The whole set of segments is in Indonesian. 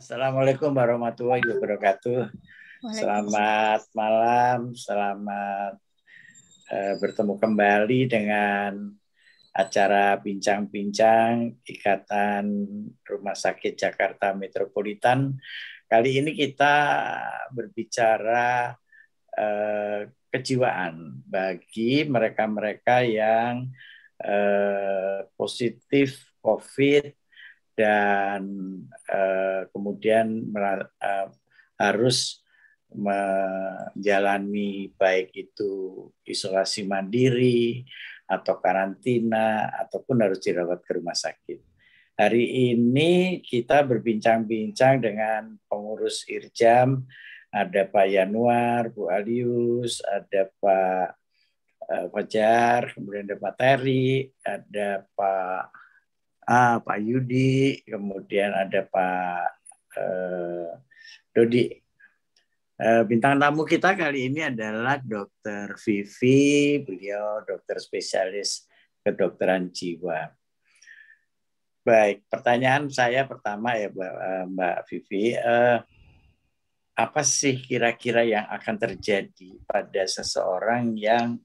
Assalamualaikum warahmatullahi wabarakatuh. Selamat malam, selamat bertemu kembali dengan acara bincang-bincang Ikatan Rumah Sakit Jakarta Metropolitan. Kali ini kita berbicara kejiwaan bagi mereka-mereka yang positif COVID dan kemudian harus menjalani baik itu isolasi mandiri atau karantina ataupun harus dirawat ke rumah sakit. Hari ini kita berbincang-bincang dengan pengurus Irjam, ada Pak Yanuar, Bu Alius, ada Pak Fajar, kemudian ada Pak Terry, ada Pak Yudi, kemudian ada Pak Dodi. Bintang tamu kita kali ini adalah Dr. Vivi, beliau dokter spesialis kedokteran jiwa. Baik, pertanyaan saya pertama ya Mbak Vivi, apa sih kira-kira yang akan terjadi pada seseorang yang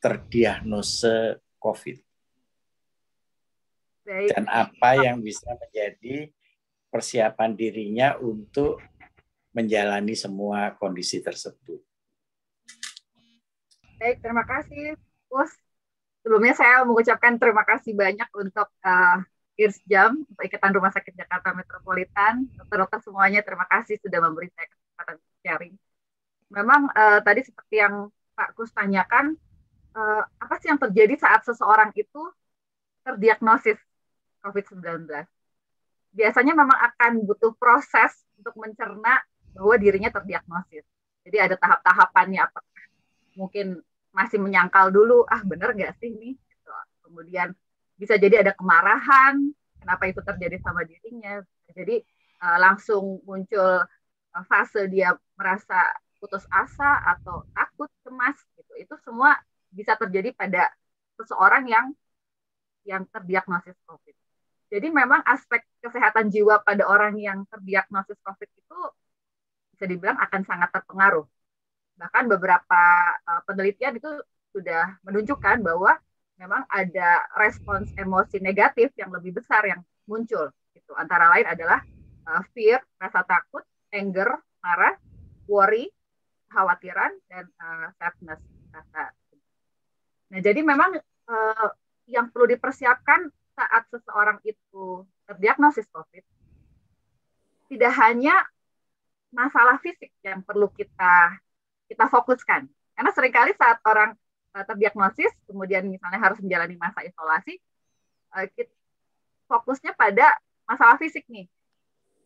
terdiagnosa COVID? Dan apa yang bisa menjadi persiapan dirinya untuk menjalani semua kondisi tersebut. Baik, terima kasih, Bos. Sebelumnya saya mengucapkan terima kasih banyak untuk Irjam, untuk Ikatan Rumah Sakit Jakarta Metropolitan. Dokter-dokter semuanya, terima kasih sudah memberi saya kesempatan sharing. Memang tadi seperti yang Pak Kus tanyakan, apa sih yang terjadi saat seseorang itu terdiagnosis COVID-19. Biasanya memang akan butuh proses untuk mencerna bahwa dirinya terdiagnosis. Jadi ada tahap-tahapannya, apakah mungkin masih menyangkal dulu, benar nggak sih ini? Gitu. Kemudian bisa jadi ada kemarahan, kenapa itu terjadi sama dirinya. Jadi langsung muncul fase dia merasa putus asa atau takut, cemas. Gitu. Itu semua bisa terjadi pada seseorang yang terdiagnosis COVID. Jadi memang aspek kesehatan jiwa pada orang yang terdiagnosis COVID itu bisa dibilang akan sangat terpengaruh. Bahkan beberapa penelitian itu sudah menunjukkan bahwa memang ada respons emosi negatif yang lebih besar yang muncul. Gitu. Antara lain adalah fear, rasa takut, anger, marah, worry, kekhawatiran, dan sadness. Nah, jadi memang yang perlu dipersiapkan saat seseorang itu terdiagnosis COVID, tidak hanya masalah fisik yang perlu kita fokuskan. Karena seringkali saat orang terdiagnosis, kemudian misalnya harus menjalani masa isolasi, fokusnya pada masalah fisik nih.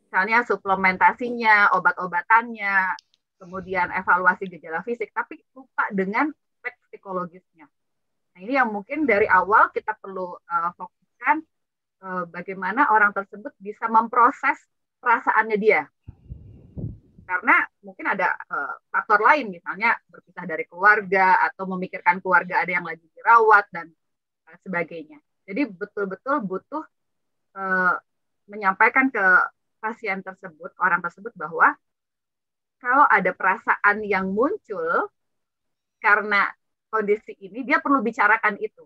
Misalnya suplementasinya, obat-obatannya, kemudian evaluasi gejala fisik, tapi lupa dengan aspek psikologisnya. Nah, ini yang mungkin dari awal kita perlu fokuskan bagaimana orang tersebut bisa memproses perasaannya dia. Karena mungkin ada faktor lain, misalnya berpisah dari keluarga atau memikirkan keluarga ada yang lagi dirawat dan sebagainya. Jadi betul-betul butuh menyampaikan ke pasien tersebut, orang tersebut bahwa kalau ada perasaan yang muncul karena kondisi ini, dia perlu bicarakan itu.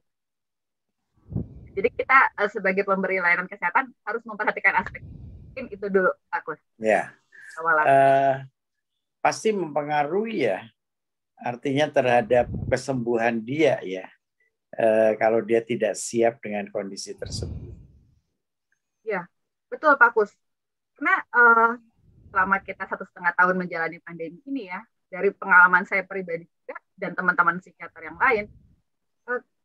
Jadi kita sebagai pemberi layanan kesehatan harus memperhatikan aspek. Mungkin itu dulu, Pak Kus. Ya. Pasti mempengaruhi ya, artinya terhadap kesembuhan dia ya, kalau dia tidak siap dengan kondisi tersebut. Ya, betul Pak Kus. Karena selama kita 1,5 tahun menjalani pandemi ini ya, dari pengalaman saya pribadi juga dan teman-teman psikiater yang lain,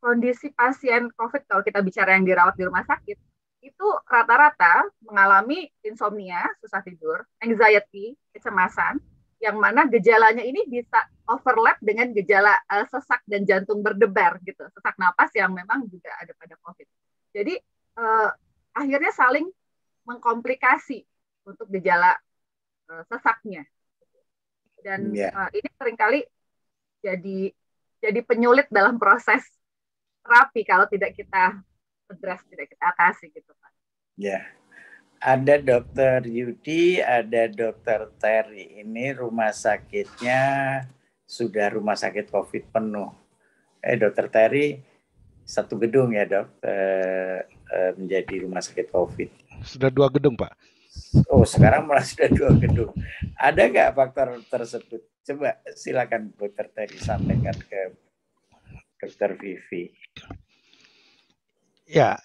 kondisi pasien COVID kalau kita bicara yang dirawat di rumah sakit, itu rata-rata mengalami insomnia, susah tidur, anxiety, kecemasan, yang mana gejalanya ini bisa overlap dengan gejala sesak dan jantung berdebar gitu, sesak napas yang memang juga ada pada COVID. Jadi akhirnya saling mengkomplikasi untuk gejala sesaknya. Dan ini seringkali jadi penyulit dalam proses terapi kalau tidak kita address, tidak kita atasi gitu Pak. Ya, Ada Dokter Yudi, ada Dokter Terry. Ini rumah sakitnya sudah rumah sakit COVID penuh. Dokter Terry satu gedung ya dok, menjadi rumah sakit COVID. Sudah 2 gedung Pak. Oh sekarang malah sudah 2 gedung. Ada nggak faktor tersebut? Coba silakan Dokter Terry sampaikan ke Dokter Vivi. Ya,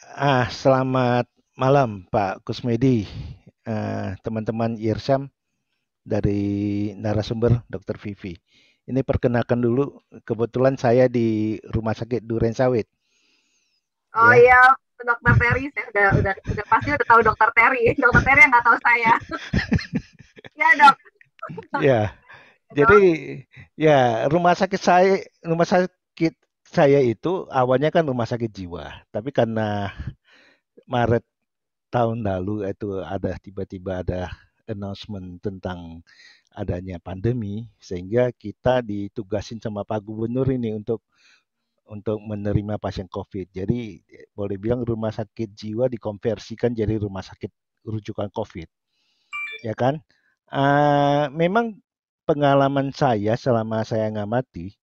selamat malam Pak Kusmedi, teman-teman IRSAM dari narasumber Dr. Vivi. Ini perkenalkan dulu, kebetulan saya di Rumah Sakit Duren Sawit. Oh iya, Dokter Terry, saya udah pasti udah tahu Dokter Terry. Dokter Terry yang nggak tahu saya. Ya dok. Ya, jadi ya rumah sakit saya itu awalnya kan rumah sakit jiwa, tapi karena Maret tahun lalu itu tiba-tiba ada announcement tentang adanya pandemi, sehingga kita ditugasin sama Pak Gubernur ini untuk menerima pasien COVID. Jadi boleh bilang rumah sakit jiwa dikonversikan jadi rumah sakit rujukan COVID, ya kan? Memang pengalaman saya selama saya ngamati,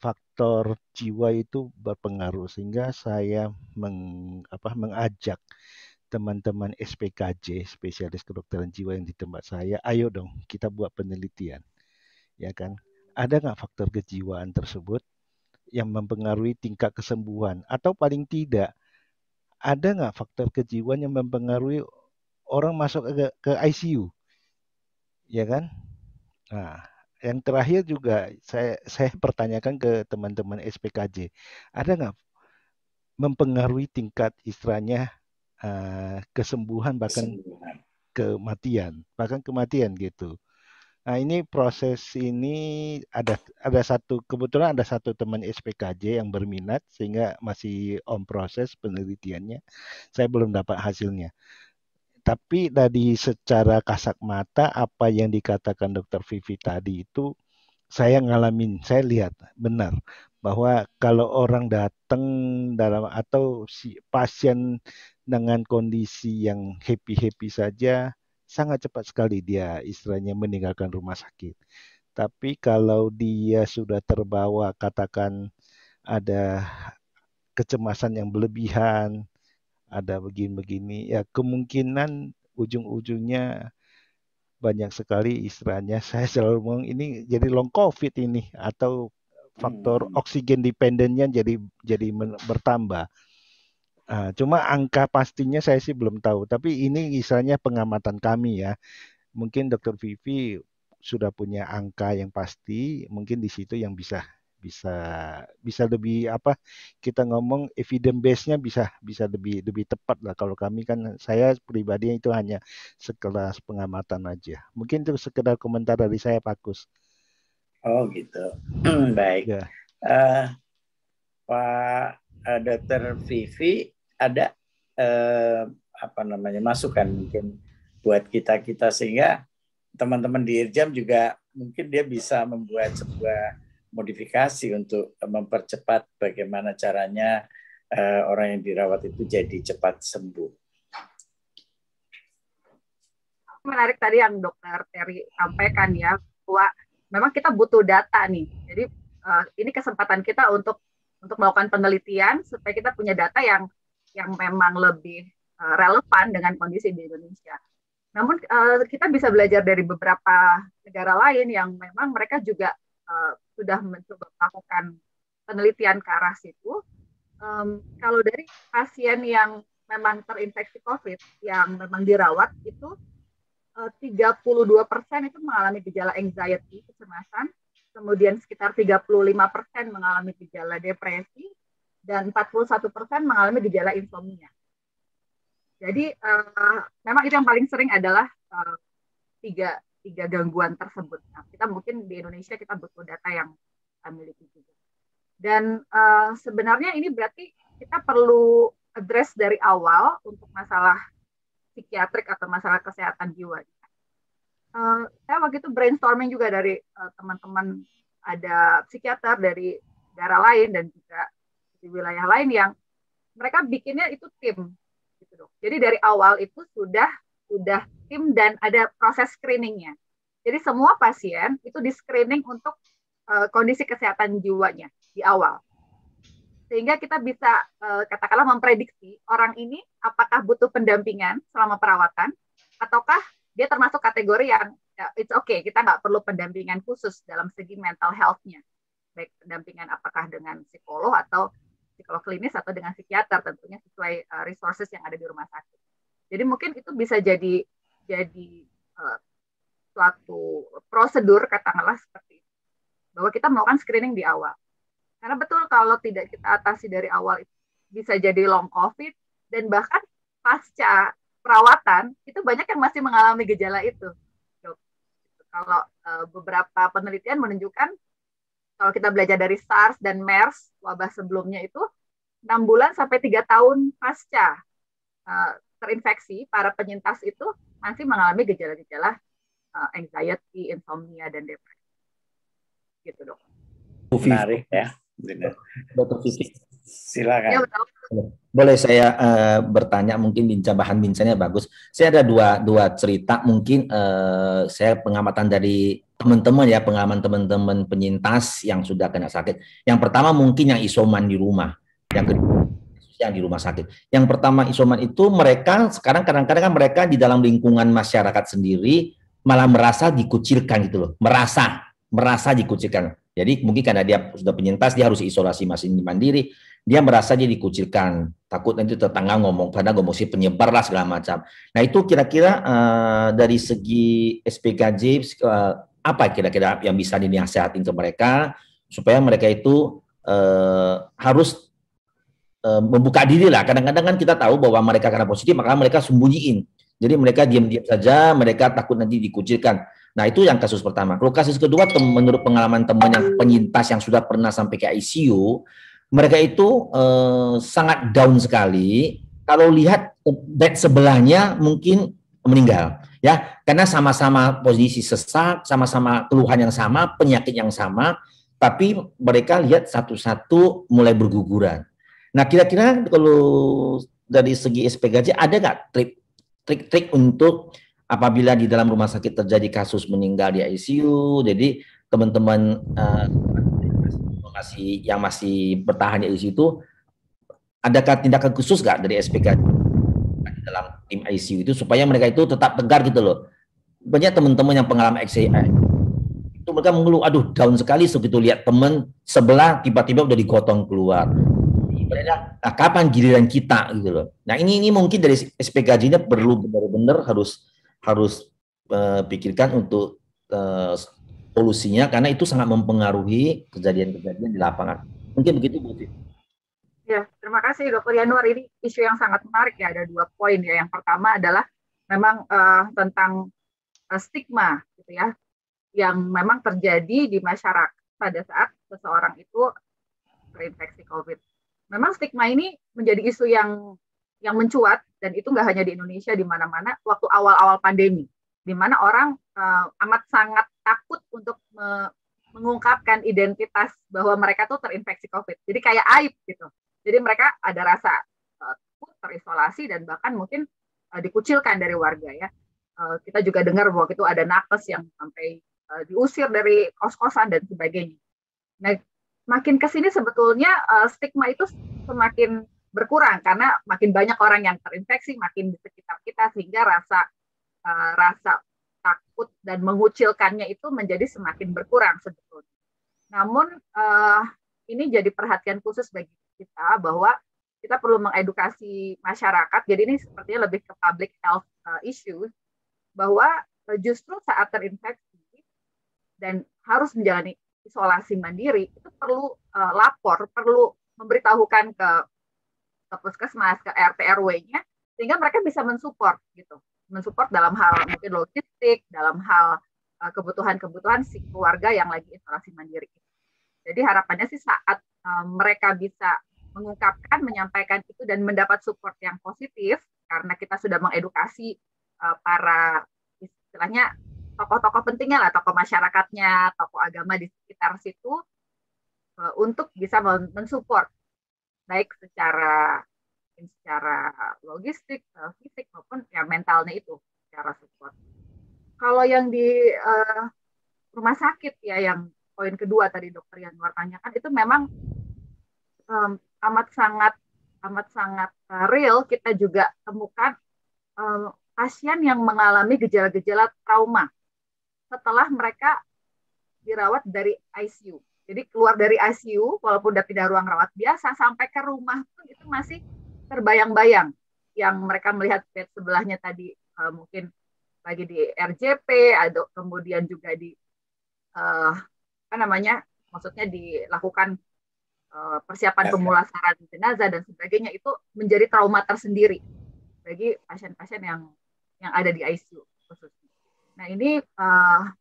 faktor jiwa itu berpengaruh sehingga saya mengajak teman-teman SPKJ, spesialis kedokteran jiwa yang di tempat saya, ayo dong kita buat penelitian, ya kan? Ada nggak faktor kejiwaan tersebut yang mempengaruhi tingkat kesembuhan? Atau paling tidak, ada nggak faktor kejiwaan yang mempengaruhi orang masuk ke ICU? Ya kan? Nah, yang terakhir juga saya pertanyakan ke teman-teman SPKJ, ada nggak mempengaruhi tingkat istilahnya kesembuhan bahkan kematian gitu. Nah, ini proses ini kebetulan ada satu teman SPKJ yang berminat sehingga masih on proses penelitiannya. Saya belum dapat hasilnya. Tapi dari secara kasat mata apa yang dikatakan Dr. Vivi tadi itu saya lihat benar bahwa kalau orang datang atau si pasien dengan kondisi yang happy-happy saja, sangat cepat sekali dia istilahnya meninggalkan rumah sakit. Tapi kalau dia sudah terbawa, katakan ada kecemasan yang berlebihan, ada begini-begini, ya kemungkinan ujung-ujungnya banyak sekali istilahnya saya selalu ngomong ini jadi long COVID ini atau faktor oksigen dependennya jadi bertambah. Cuma angka pastinya saya sih belum tahu, tapi ini misalnya pengamatan kami ya. Mungkin Dr. Vivi sudah punya angka yang pasti, mungkin di situ yang bisa lebih kita ngomong evidence base-nya bisa lebih tepat lah. Kalau kami kan saya pribadi itu hanya sekelas pengamatan aja. Mungkin itu sekedar komentar dari saya Pak Kus. Oh gitu. Baik. Ya. Pak Dr. Vivi ada masukan mungkin buat kita sehingga teman-teman di IRJAM juga mungkin dia bisa membuat sebuah modifikasi untuk mempercepat bagaimana caranya orang yang dirawat itu jadi cepat sembuh. Menarik tadi yang Dokter Terry sampaikan ya, bahwa memang kita butuh data nih. Jadi ini kesempatan kita untuk melakukan penelitian supaya kita punya data yang memang lebih relevan dengan kondisi di Indonesia. Namun kita bisa belajar dari beberapa negara lain yang memang mereka juga sudah mencoba melakukan penelitian ke arah situ. Kalau dari pasien yang memang terinfeksi COVID yang memang dirawat itu 32% itu mengalami gejala anxiety, kecemasan, kemudian sekitar 35% mengalami gejala depresi, dan 41% mengalami gejala insomnia. Jadi memang itu yang paling sering adalah tiga gangguan tersebut. Nah, kita mungkin di Indonesia kita butuh data yang kita miliki juga. Dan sebenarnya ini berarti kita perlu address dari awal untuk masalah psikiatrik atau masalah kesehatan jiwa. Saya waktu itu brainstorming juga dari teman-teman, ada psikiater dari daerah lain dan juga di wilayah lain yang mereka bikinnya itu tim. gitu dok. Jadi dari awal itu sudah tim dan ada proses screeningnya. Jadi semua pasien itu di screening untuk kondisi kesehatan jiwanya di awal. Sehingga kita bisa katakanlah memprediksi orang ini apakah butuh pendampingan selama perawatan, ataukah dia termasuk kategori yang it's okay, kita nggak perlu pendampingan khusus dalam segi mental health-nya. Baik pendampingan apakah dengan psikolog atau psikolog klinis atau dengan psikiater, tentunya sesuai resources yang ada di rumah sakit. Jadi mungkin itu bisa jadi suatu prosedur katakanlah seperti itu, bahwa kita melakukan screening di awal. Karena betul kalau tidak kita atasi dari awal itu bisa jadi long COVID, dan bahkan pasca perawatan itu banyak yang masih mengalami gejala itu. Kalau beberapa penelitian menunjukkan kalau kita belajar dari SARS dan MERS, wabah sebelumnya itu 6 bulan sampai 3 tahun pasca terinfeksi, para penyintas itu masih mengalami gejala-gejala anxiety, insomnia, dan depresi. Gitu dok. Menarik ya. Dokter Vivi. Silakan. Ya, betul. Boleh saya bertanya, mungkin bincangnya bagus. Saya ada dua cerita, mungkin saya pengamatan dari teman-teman ya, pengalaman teman-teman penyintas yang sudah kena sakit. Yang pertama mungkin yang isoman di rumah, yang kedua yang di rumah sakit. Yang pertama isoman itu mereka sekarang kadang-kadang kan mereka di dalam lingkungan masyarakat sendiri malah merasa dikucilkan gitu loh, merasa dikucilkan. Jadi mungkin karena dia sudah penyintas, dia harus isolasi mandiri, dia merasa dia dikucilkan, takut nanti tetangga ngomong, karena ngomong si penyebar lah segala macam. Nah itu kira-kira dari segi SPKJ apa kira-kira yang bisa dinasihatin ke mereka supaya mereka itu harus membuka diri lah. Kadang-kadang kan kita tahu bahwa mereka karena positif maka mereka sembunyiin. Jadi mereka diam-diam saja, mereka takut nanti dikucilkan. Nah itu yang kasus pertama. Kalau kasus kedua, menurut pengalaman teman yang penyintas yang sudah pernah sampai ke ICU, mereka itu sangat down sekali. Kalau lihat bed sebelahnya mungkin meninggal, ya, karena sama-sama posisi sesak, sama-sama keluhan yang sama, penyakit yang sama, tapi mereka lihat satu-satu mulai berguguran. Nah, kira-kira kalau dari segi SPKJ ada nggak trik-trik untuk apabila di dalam rumah sakit terjadi kasus meninggal di ICU, jadi teman-teman yang masih bertahan di ICU itu, adakah tindakan khusus nggak dari SPKJ di dalam tim ICU itu supaya mereka itu tetap tegar gitu loh? Banyak teman-teman yang pengalaman XCI itu mereka mengeluh, aduh down sekali begitu lihat teman sebelah tiba-tiba udah digotong keluar. Nah, kapan giliran kita gitu loh. Nah ini mungkin dari SPKJ-nya perlu benar-benar harus pikirkan untuk solusinya, karena itu sangat mempengaruhi kejadian-kejadian di lapangan. Mungkin begitu Bu. Ya, terima kasih Dr. Yanuar. Ini isu yang sangat menarik ya. Ada 2 poin ya. Yang pertama adalah memang tentang stigma gitu ya, yang memang terjadi di masyarakat pada saat seseorang itu terinfeksi COVID. Memang stigma ini menjadi isu yang mencuat, dan itu nggak hanya di Indonesia, di mana-mana waktu awal-awal pandemi, di mana orang amat sangat takut untuk mengungkapkan identitas bahwa mereka tuh terinfeksi COVID. Jadi kayak aib gitu. Jadi mereka ada rasa takut, terisolasi, dan bahkan mungkin dikucilkan dari warga ya. Kita juga dengar bahwa itu ada nakes yang sampai diusir dari kos-kosan dan sebagainya. Nah, makin ke sini sebetulnya stigma itu semakin berkurang karena makin banyak orang yang terinfeksi makin di sekitar kita, sehingga rasa takut dan mengucilkannya itu menjadi semakin berkurang sebetulnya. Namun ini jadi perhatian khusus bagi kita bahwa kita perlu mengedukasi masyarakat. Jadi ini sepertinya lebih ke public health issues, bahwa justru saat terinfeksi dan harus menjalani isolasi mandiri itu perlu lapor, perlu memberitahukan ke puskesmas, ke RT RW-nya, sehingga mereka bisa mensupport gitu, mensupport dalam hal mungkin logistik, dalam hal kebutuhan-kebutuhan si keluarga yang lagi isolasi mandiri. Jadi harapannya sih saat mereka bisa mengungkapkan, menyampaikan itu dan mendapat support yang positif, karena kita sudah mengedukasi para istilahnya tokoh-tokoh pentingnya lah, tokoh masyarakatnya, tokoh agama di sekitar situ, untuk bisa mensupport baik secara mungkin secara logistik, fisik maupun ya mentalnya itu secara support. Kalau yang di rumah sakit ya, yang poin kedua tadi dokter yang luar tanyakan, itu memang amat sangat real. Kita juga temukan pasien yang mengalami gejala-gejala trauma setelah mereka dirawat dari ICU. Jadi keluar dari ICU, walaupun udah pindah ruang rawat biasa, sampai ke rumah pun itu masih terbayang-bayang. Yang mereka melihat bed sebelahnya tadi mungkin lagi di RJP, ada kemudian juga di maksudnya dilakukan persiapan pemulasaran jenazah dan sebagainya, itu menjadi trauma tersendiri bagi pasien-pasien yang ada di ICU khususnya. Nah ini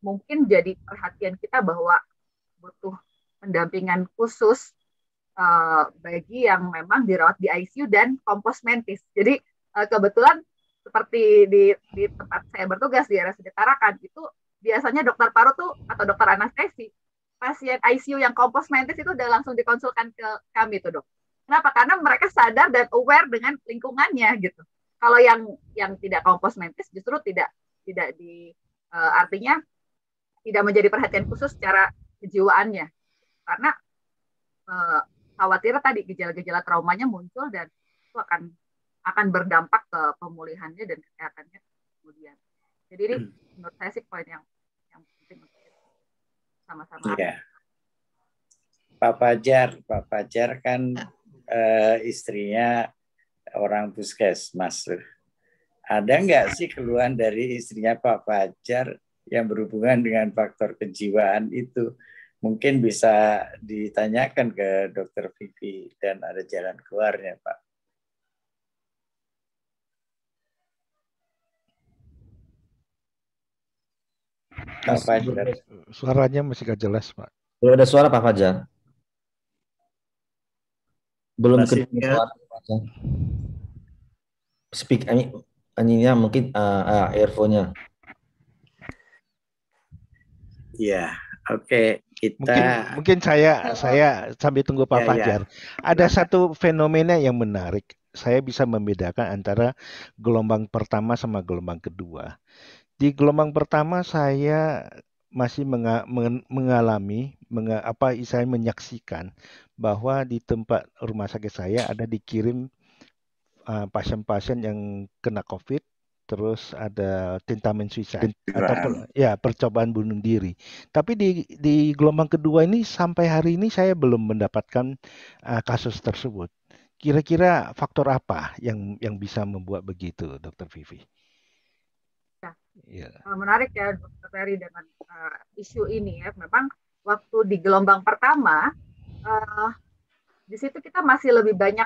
mungkin jadi perhatian kita bahwa butuh pendampingan khusus bagi yang memang dirawat di ICU dan komposmentis. Jadi kebetulan seperti di tempat saya bertugas di RSUD Tarakan, itu biasanya dokter paru tuh atau dokter anestesi, pasien ICU yang komposmentis itu udah langsung dikonsulkan ke kami tuh dok. Kenapa? Karena mereka sadar dan aware dengan lingkungannya gitu. Kalau yang tidak komposmentis justru tidak artinya tidak menjadi perhatian khusus secara kejiwaannya, karena khawatir tadi gejala-gejala traumanya muncul dan itu akan berdampak ke pemulihannya dan kesehatannya kemudian. Jadi ini menurut saya sih poin yang penting untuk sama-sama. Iya. Pak Fajar kan istrinya orang puskesmas. Ada nggak sih keluhan dari istrinya Pak Fajar yang berhubungan dengan faktor kejiwaan itu? Mungkin bisa ditanyakan ke Dr. Vivi dan ada jalan keluarnya, Pak. Pak Fajar. Suaranya masih gak jelas, Pak. Belum ada suara Pak Fajar. Belum Masih kedengar suara Pak Fajar. Speak ininya mungkin earphone-nya. Iya, oke. Mungkin saya sambil tunggu Pak Fajar. Ada satu fenomena yang menarik. Saya bisa membedakan antara gelombang pertama sama gelombang kedua. Di gelombang pertama saya masih saya menyaksikan bahwa di tempat rumah sakit saya ada dikirim pasien-pasien yang kena COVID, terus ada tentamen suicide atau percobaan bunuh diri. Tapi di gelombang kedua ini sampai hari ini saya belum mendapatkan kasus tersebut. Kira-kira faktor apa yang bisa membuat begitu, Dr. Vivi? Ya. Menarik ya Dr. Ferry dengan isu ini ya. Memang waktu di gelombang pertama di situ kita masih lebih banyak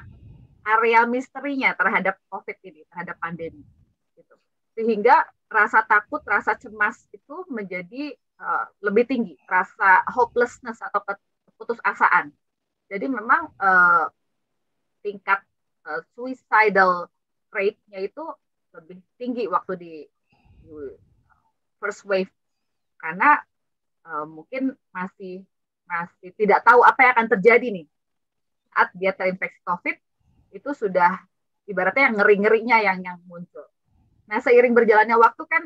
area misterinya terhadap COVID ini, terhadap pandemi. Gitu. Sehingga rasa takut, rasa cemas itu menjadi lebih tinggi, rasa hopelessness atau keputusasaan. Jadi memang tingkat suicidal rate-nya itu lebih tinggi waktu di first wave, karena mungkin masih tidak tahu apa yang akan terjadi nih saat dia terinfeksi COVID. Itu sudah ibaratnya yang ngeri-ngerinya yang muncul. Nah, seiring berjalannya waktu kan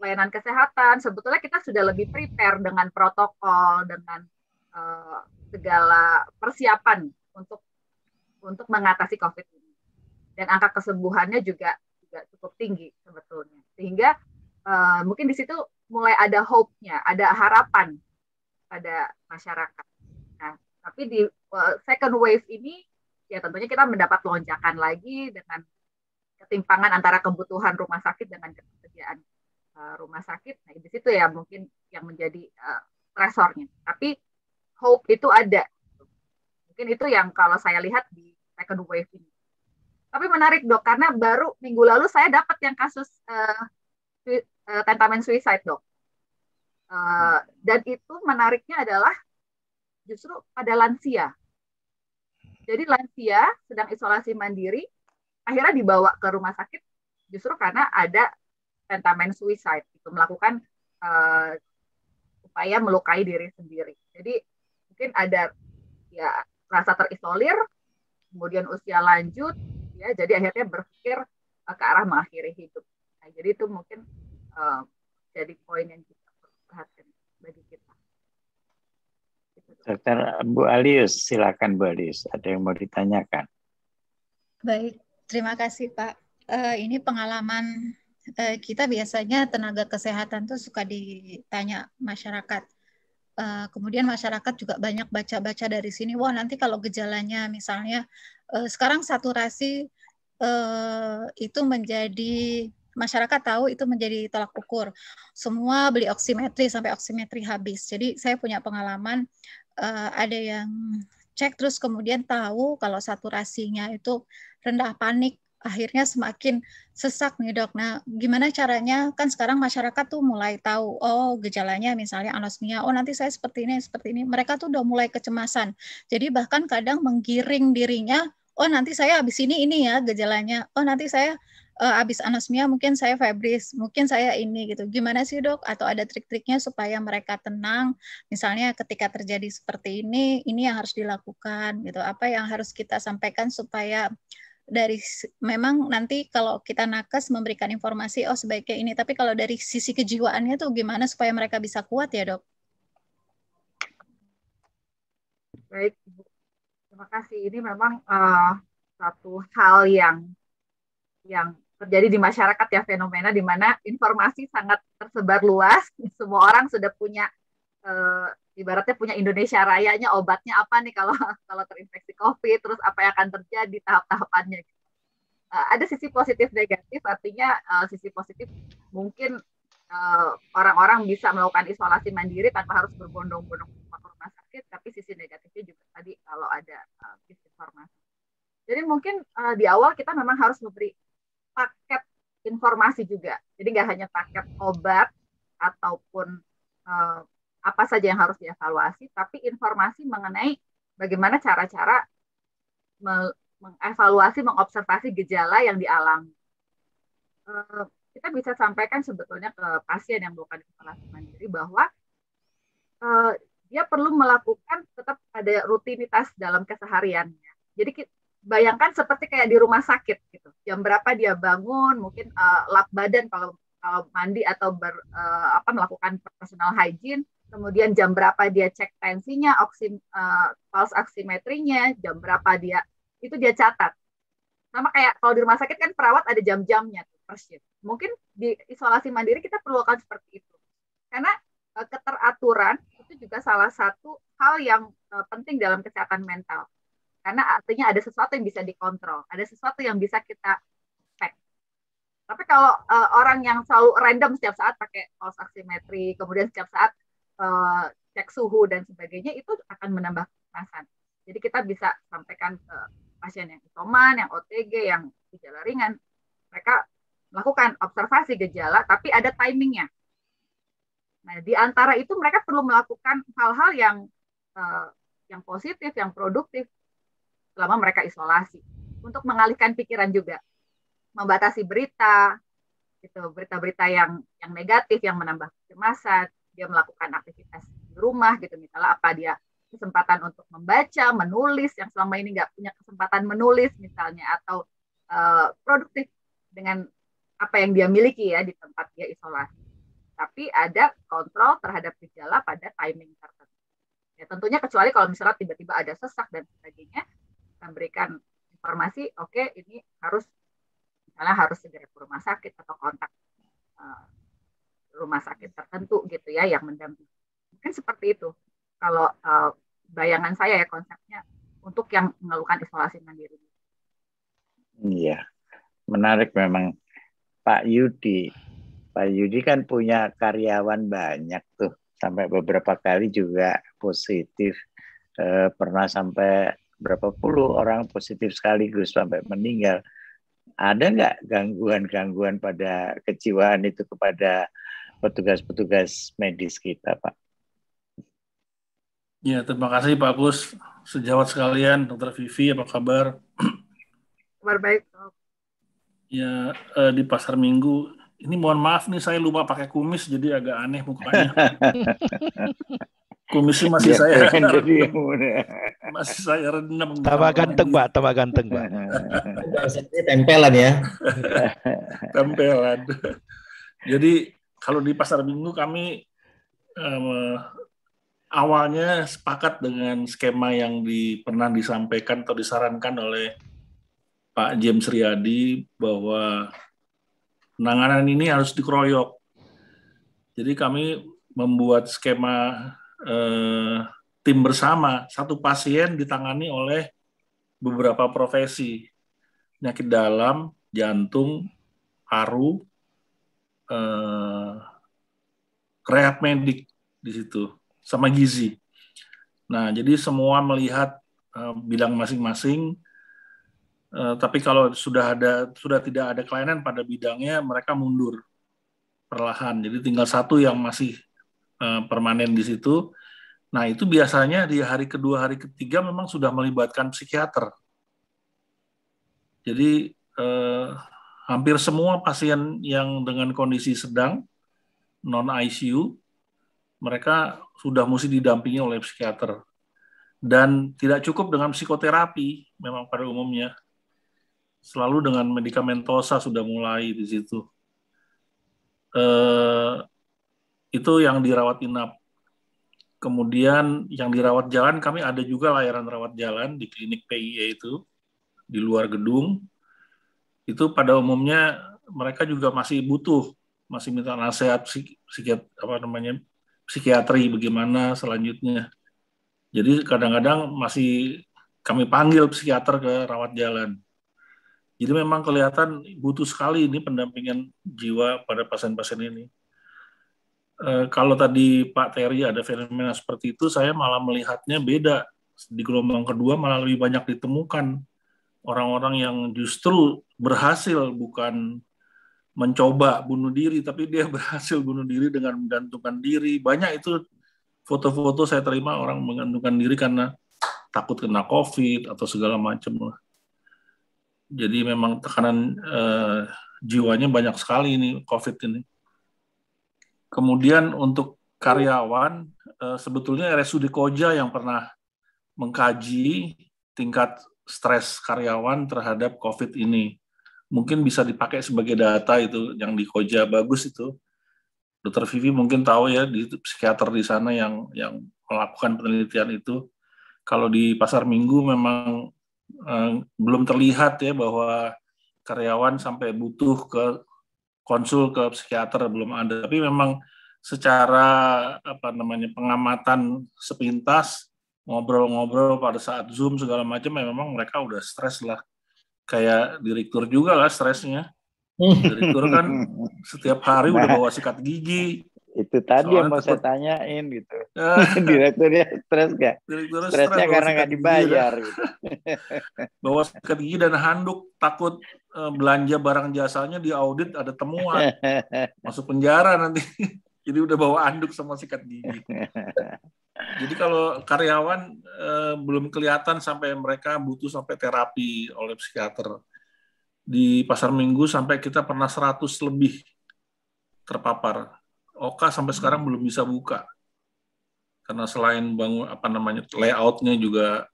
layanan kesehatan sebetulnya kita sudah lebih prepare dengan protokol, dengan segala persiapan untuk mengatasi COVID ini. Dan angka kesembuhannya juga cukup tinggi sebetulnya. Sehingga mungkin di situ mulai ada hope-nya, ada harapan pada masyarakat. Nah, tapi di second wave ini ya tentunya kita mendapat lonjakan lagi dengan ketimpangan antara kebutuhan rumah sakit dengan ketersediaan rumah sakit. Nah, di situ ya mungkin yang menjadi stresornya. Tapi hope itu ada. Mungkin itu yang kalau saya lihat di second wave ini. Tapi menarik dok, karena baru minggu lalu saya dapat yang kasus tentamen suicide dok. Dan itu menariknya adalah justru pada lansia. Jadi lansia sedang isolasi mandiri, akhirnya dibawa ke rumah sakit justru karena ada tentamen suicide, itu melakukan upaya melukai diri sendiri. Jadi mungkin ada ya rasa terisolir, kemudian usia lanjut, ya, jadi akhirnya berpikir ke arah mengakhiri hidup. Nah, jadi itu mungkin jadi poin yang kita perhatikan bagi kita. Dokter Bu Alius, silakan Bu Alius, ada yang mau ditanyakan? Baik, terima kasih Pak. Ini pengalaman kita biasanya tenaga kesehatan tuh suka ditanya masyarakat. Kemudian masyarakat juga banyak baca-baca dari sini. Wah, nanti kalau gejalanya misalnya sekarang saturasi itu menjadi, masyarakat tahu itu menjadi tolak ukur. Semua beli oximetri sampai oximetri habis. Jadi saya punya pengalaman ada yang cek terus kemudian tahu kalau saturasinya itu rendah, panik, akhirnya semakin sesak nih dok. Nah, gimana caranya? Kan sekarang masyarakat tuh mulai tahu, oh gejalanya misalnya anosmia, oh nanti saya seperti ini. Mereka tuh udah mulai kecemasan. Jadi bahkan kadang menggiring dirinya, oh nanti saya habis ini ya gejalanya, oh nanti saya habis anosmia mungkin saya febris, mungkin saya ini gitu. Gimana sih dok? Atau ada trik-triknya supaya mereka tenang? Misalnya ketika terjadi seperti ini yang harus dilakukan gitu. Apa yang harus kita sampaikan supaya dari, memang nanti kalau kita nakes memberikan informasi, oh sebaiknya ini. Tapi kalau dari sisi kejiwaannya tuh gimana supaya mereka bisa kuat ya dok? Baik, Ibu. Terima kasih. Ini memang satu hal yang terjadi di masyarakat ya, fenomena di mana informasi sangat tersebar luas, semua orang sudah punya ibaratnya punya Indonesia Rayanya, obatnya apa nih kalau terinfeksi COVID, terus apa yang akan terjadi, tahap-tahapannya. Ada sisi positif negatif, artinya sisi positif mungkin orang-orang bisa melakukan isolasi mandiri tanpa harus berbondong-bondong ke rumah sakit, tapi sisi negatifnya juga tadi kalau ada disinformasi. Jadi mungkin di awal kita memang harus memberi paket informasi juga. Jadi nggak hanya paket obat ataupun apa saja yang harus dievaluasi, tapi informasi mengenai bagaimana cara-cara mengevaluasi, mengobservasi gejala yang dialami. Kita bisa sampaikan sebetulnya ke pasien yang melakukan isolasi mandiri bahwa dia perlu melakukan tetap ada rutinitas dalam kesehariannya. Jadi bayangkan seperti kayak di rumah sakit gitu. Jam berapa dia bangun, mungkin lap badan kalau mandi atau melakukan personal hygiene, kemudian jam berapa dia cek tensinya, pulse oximetrinya, jam berapa dia catat. Sama kayak kalau di rumah sakit kan perawat ada jam-jamnya per shift. Mungkin di isolasi mandiri kita perlu lakukan seperti itu. Karena keteraturan itu juga salah satu hal yang penting dalam kesehatan mental. Karena artinya ada sesuatu yang bisa dikontrol, ada sesuatu yang bisa kita cek. Tapi kalau orang yang selalu random setiap saat pakai pulse oximetry, kemudian setiap saat cek suhu dan sebagainya, itu akan menambah kecemasan. Jadi kita bisa sampaikan ke pasien yang isoman, yang OTG, yang gejala ringan, mereka melakukan observasi gejala, tapi ada timingnya. Nah, di antara itu mereka perlu melakukan hal-hal yang positif, yang produktif, selama mereka isolasi, untuk mengalihkan pikiran juga, membatasi berita, gitu, berita-berita yang negatif, yang menambah kecemasan, dia melakukan aktivitas di rumah, gitu, misalnya apa dia kesempatan untuk membaca, menulis, yang selama ini nggak punya kesempatan menulis misalnya, atau produktif dengan apa yang dia miliki ya di tempat dia isolasi. Tapi ada kontrol terhadap gejala pada timing tertentu. Ya tentunya kecuali kalau misalnya tiba-tiba ada sesak dan sebagainya, memberikan informasi, oke, ini harus segera ke rumah sakit atau kontak rumah sakit tertentu gitu ya yang mendampingi. Mungkin seperti itu kalau bayangan saya ya konsepnya untuk yang melakukan isolasi mandiri. Iya, menarik memang Pak Yudi. Pak Yudi kan punya karyawan banyak tuh, sampai beberapa kali juga positif, pernah sampai berapa puluh orang positif sekaligus sampai meninggal. Ada nggak gangguan-gangguan pada kejiwaan itu kepada petugas-petugas medis kita, Pak? Ya, terima kasih Pak Kus. Sejawat sekalian, Dr. Vivi, apa kabar? Kabar baik. Ya, di Pasar Minggu. Ini mohon maaf nih, saya lupa pakai kumis, jadi agak aneh mukanya. Kumisnya masih saya Masih saya rendam. Tambah ganteng, Pak. Tambah ganteng, Pak. Tempelan ya. Tempelan. Jadi kalau di pasar minggu kami awalnya sepakat dengan skema yang pernah disampaikan atau disarankan oleh Pak James Riyadi bahwa penanganan ini harus dikeroyok. Jadi kami membuat skema tim bersama, satu pasien ditangani oleh beberapa profesi, penyakit dalam, jantung, paru, rehab medik di situ, sama gizi. Nah, jadi semua melihat bidang masing-masing. Tapi kalau sudah tidak ada kelainan pada bidangnya, mereka mundur perlahan. Jadi tinggal satu yang masih permanen di situ. Nah, itu biasanya di hari kedua, hari ketiga memang sudah melibatkan psikiater. Jadi hampir semua pasien yang dengan kondisi sedang, non-ICU, mereka sudah mesti didampingi oleh psikiater. Dan tidak cukup dengan psikoterapi, memang pada umumnya. Selalu dengan medikamentosa sudah mulai di situ. Itu yang dirawat inap. Kemudian yang dirawat jalan, kami ada juga layanan rawat jalan di klinik PIE itu, di luar gedung. Itu pada umumnya mereka juga masih minta nasihat psikiatri bagaimana selanjutnya. Jadi kadang-kadang masih kami panggil psikiater ke rawat jalan. Jadi memang kelihatan butuh sekali ini pendampingan jiwa pada pasien-pasien ini. Kalau tadi Pak Terry ada fenomena seperti itu, saya malah melihatnya beda. Di gelombang kedua malah lebih banyak ditemukan orang-orang yang justru berhasil, bukan mencoba bunuh diri, tapi dia berhasil bunuh diri dengan menggantungkan diri. Banyak itu foto-foto saya terima orang menggantungkan diri karena takut kena COVID atau segala macam lah. Jadi memang tekanan jiwanya banyak sekali ini COVID ini. Kemudian untuk karyawan, sebetulnya RSUD Koja yang pernah mengkaji tingkat stres karyawan terhadap COVID ini. Mungkin bisa dipakai sebagai data itu, yang di Koja bagus itu. Dr. Vivi mungkin tahu ya, di psikiater di sana yang melakukan penelitian itu. Kalau di pasar minggu memang belum terlihat ya bahwa karyawan sampai butuh ke konsul ke psikiater, belum ada. Tapi memang secara pengamatan sepintas, ngobrol-ngobrol pada saat Zoom segala macam, memang mereka udah stres lah. Kayak direktur juga lah stresnya. Direktur kan setiap hari udah bawa sikat gigi. Itu tadi yang mau saya tanyain gitu. Direkturnya stres nggak? Stresnya karena nggak dibayar. Gitu. Bawa sikat gigi dan handuk, takut belanja barang jasanya diaudit ada temuan, masuk penjara nanti. Jadi udah bawa handuk sama sikat gigi. Jadi kalau karyawan belum kelihatan sampai mereka butuh sampai terapi oleh psikiater. Di pasar minggu sampai kita pernah 100 lebih terpapar. Oka sampai sekarang belum bisa buka. Karena selain layoutnya juga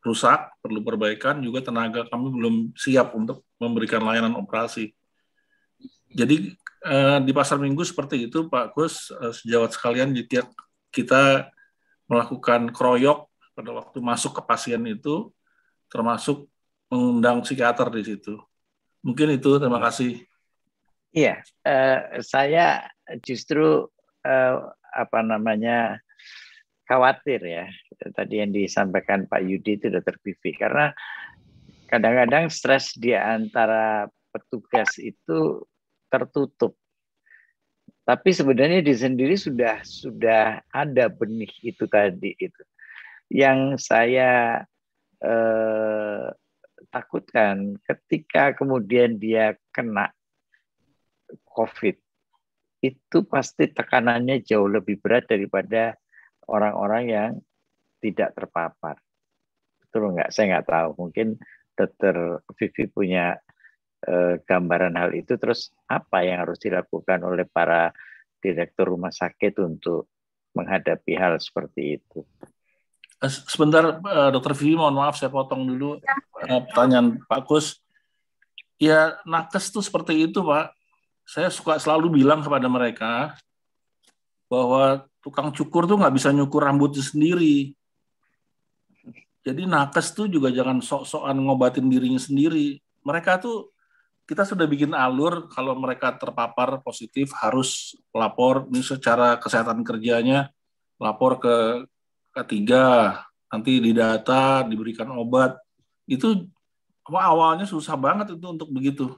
rusak, perlu perbaikan, juga tenaga kami belum siap untuk memberikan layanan operasi. Jadi di pasar minggu seperti itu, Pak Gus, sejawat sekalian, kita melakukan kroyok pada waktu masuk ke pasien itu, termasuk mengundang psikiater di situ. Mungkin itu, terima kasih. Iya, saya justru khawatir ya, tadi yang disampaikan Pak Yudi itu Dr. Vivi, karena kadang-kadang stres di antara petugas itu tertutup. Tapi sebenarnya di sendiri sudah ada benih itu tadi itu. Yang saya takutkan ketika kemudian dia kena COVID, itu pasti tekanannya jauh lebih berat daripada orang-orang yang tidak terpapar. Betul nggak? Saya nggak tahu. Mungkin Dr. Vivi punya gambaran hal itu. Terus apa yang harus dilakukan oleh para direktur rumah sakit untuk menghadapi hal seperti itu? Sebentar, Dokter Vivi, mohon maaf saya potong dulu pertanyaan Pak Kus. Ya, nakes tuh seperti itu, Pak. Saya suka selalu bilang kepada mereka bahwa tukang cukur tuh nggak bisa nyukur rambutnya sendiri. Jadi nakes tuh juga jangan sok-sokan ngobatin dirinya sendiri. Mereka tuh, kita sudah bikin alur kalau mereka terpapar positif harus lapor ini secara kesehatan kerjanya, lapor ke K3, nanti didata, diberikan obat. Itu awalnya susah banget itu untuk begitu.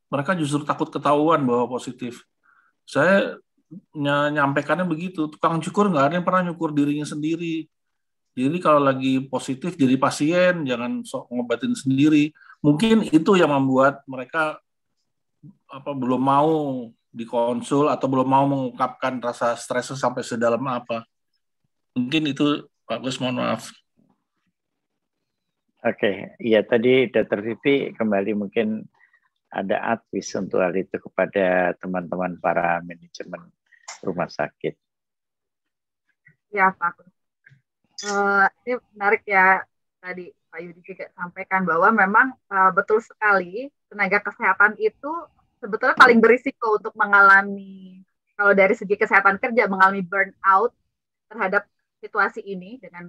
Mereka justru takut ketahuan bahwa positif. Saya nyampaikannya begitu, tukang cukur nggak ada yang pernah nyukur dirinya sendiri. Jadi kalau lagi positif jadi pasien, jangan sok ngobatin sendiri. Mungkin itu yang membuat mereka belum mau dikonsul atau belum mau mengungkapkan rasa stresnya sampai sedalam apa. Mungkin itu Pak Gus, mohon maaf. Oke, ya tadi Dr. Vivi kembali mungkin ada advice untuk hal itu kepada teman-teman para manajemen rumah sakit. Ya Pak Gus. Ini menarik ya tadi Pak Yudi juga sampaikan bahwa memang betul sekali tenaga kesehatan itu sebetulnya paling berisiko untuk mengalami, kalau dari segi kesehatan kerja, mengalami burnout terhadap situasi ini dengan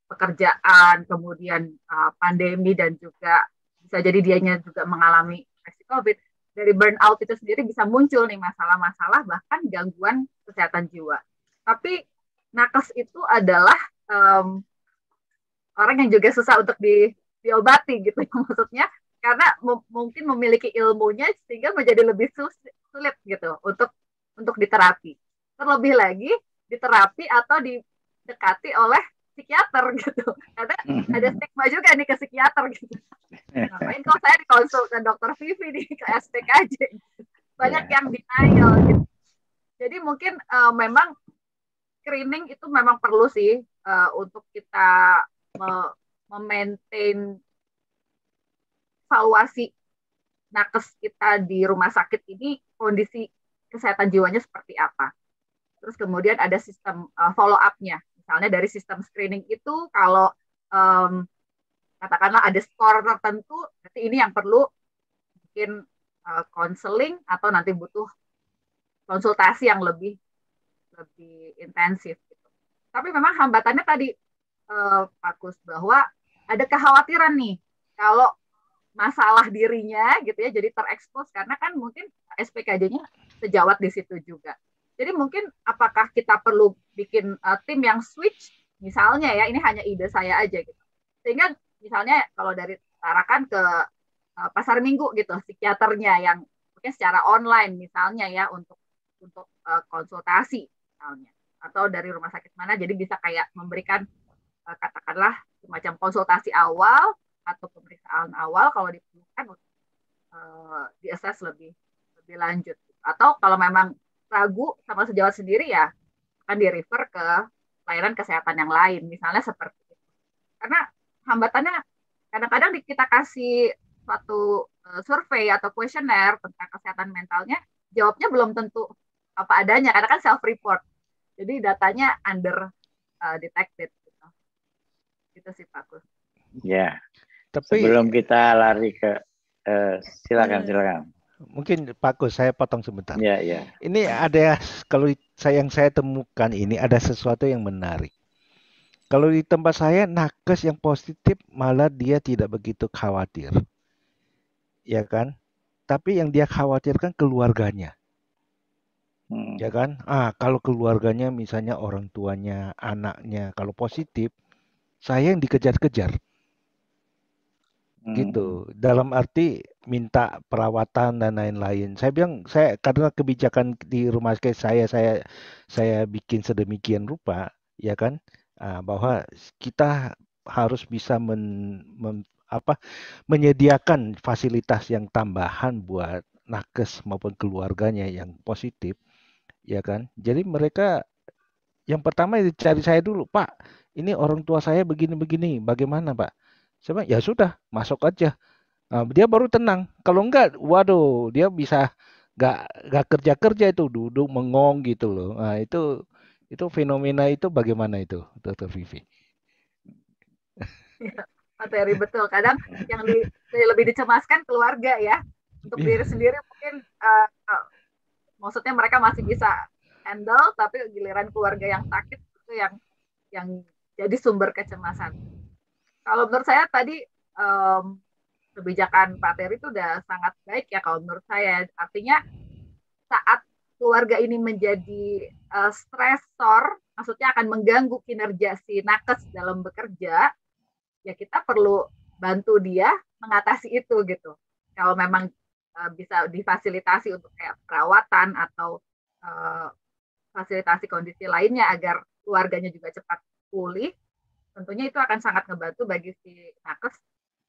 pekerjaan, kemudian pandemi, dan juga bisa jadi dianya juga mengalami resiko COVID. Dari burnout itu sendiri bisa muncul nih masalah-masalah bahkan gangguan kesehatan jiwa. Tapi nakes itu adalah orang yang juga susah untuk diobati gitu, maksudnya karena mungkin memiliki ilmunya sehingga menjadi lebih sulit gitu untuk diterapi. Terlebih lagi diterapi atau didekati oleh psikiater gitu, karena ada stigma juga nih ke psikiater gitu. Ngapain kok saya dikonsul ke Dokter Vivi nih, ke SPKJ gitu. Banyak yang denial gitu. Jadi mungkin memang screening itu memang perlu sih untuk kita memaintain evaluasi nakes kita di rumah sakit ini, kondisi kesehatan jiwanya seperti apa. Terus kemudian ada sistem follow up-nya. Misalnya dari sistem screening itu kalau katakanlah ada skor tertentu, berarti ini yang perlu bikin counseling atau nanti butuh konsultasi yang lebih intensif gitu. Tapi memang hambatannya tadi Pak Kus, bahwa ada kekhawatiran nih kalau masalah dirinya gitu ya jadi terekspos, karena kan mungkin SPKJ-nya sejawat di situ juga. Jadi mungkin apakah kita perlu bikin tim yang switch misalnya ya, ini hanya ide saya aja gitu. Sehingga misalnya kalau dari Tarakan ke Pasar Minggu gitu, psikiaternya yang mungkin secara online misalnya ya untuk konsultasi misalnya, atau dari rumah sakit mana, jadi bisa kayak memberikan katakanlah semacam konsultasi awal atau pemeriksaan awal kalau diperlukan diakses lebih lanjut. Atau kalau memang ragu sama sejawat sendiri ya akan di-refer ke layanan kesehatan yang lain, misalnya seperti itu. Karena hambatannya kadang-kadang kita kasih suatu survei atau kuesioner tentang kesehatan mentalnya, jawabnya belum tentu apa adanya, karena kan self-report. Jadi datanya under detected gitu. Itu sih Pak Kus. Ya. Tapi sebelum kita lari ke silakan. Mungkin Pak Kus, saya potong sebentar. Ya, ya. Ini ada, kalau yang saya temukan ini ada sesuatu yang menarik. Kalau di tempat saya, nakes yang positif malah dia tidak begitu khawatir. Ya kan? Tapi yang dia khawatirkan keluarganya. Ya kan? Kalau keluarganya misalnya orang tuanya, anaknya, kalau positif, saya yang dikejar-kejar. Gitu. Dalam arti minta perawatan dan lain-lain. Saya bilang, karena kebijakan di rumah sakit saya bikin sedemikian rupa, ya kan, bahwa kita harus bisa menyediakan fasilitas yang tambahan buat nakes maupun keluarganya yang positif, ya kan. Jadi mereka yang pertama cari saya dulu, Pak, ini orang tua saya begini-begini, bagaimana Pak? Saya bilang, ya sudah, masuk aja. Dia baru tenang. Kalau enggak, waduh, dia bisa enggak kerja-kerja itu, duduk mengong gitu loh. Nah, itu Itu fenomena itu bagaimana itu, Dr. Vivi? Ya, Pak Terry, betul. Kadang yang lebih dicemaskan keluarga ya. Untuk diri sendiri mungkin maksudnya mereka masih bisa handle, tapi giliran keluarga yang sakit itu yang jadi sumber kecemasan. Kalau menurut saya tadi kebijakan Pak Terry itu udah sangat baik ya kalau menurut saya. Artinya saat keluarga ini menjadi stresor, maksudnya akan mengganggu kinerja si nakes dalam bekerja, ya kita perlu bantu dia mengatasi itu gitu. Kalau memang bisa difasilitasi untuk kayak perawatan atau fasilitasi kondisi lainnya agar keluarganya juga cepat pulih, tentunya itu akan sangat ngebantu bagi si nakes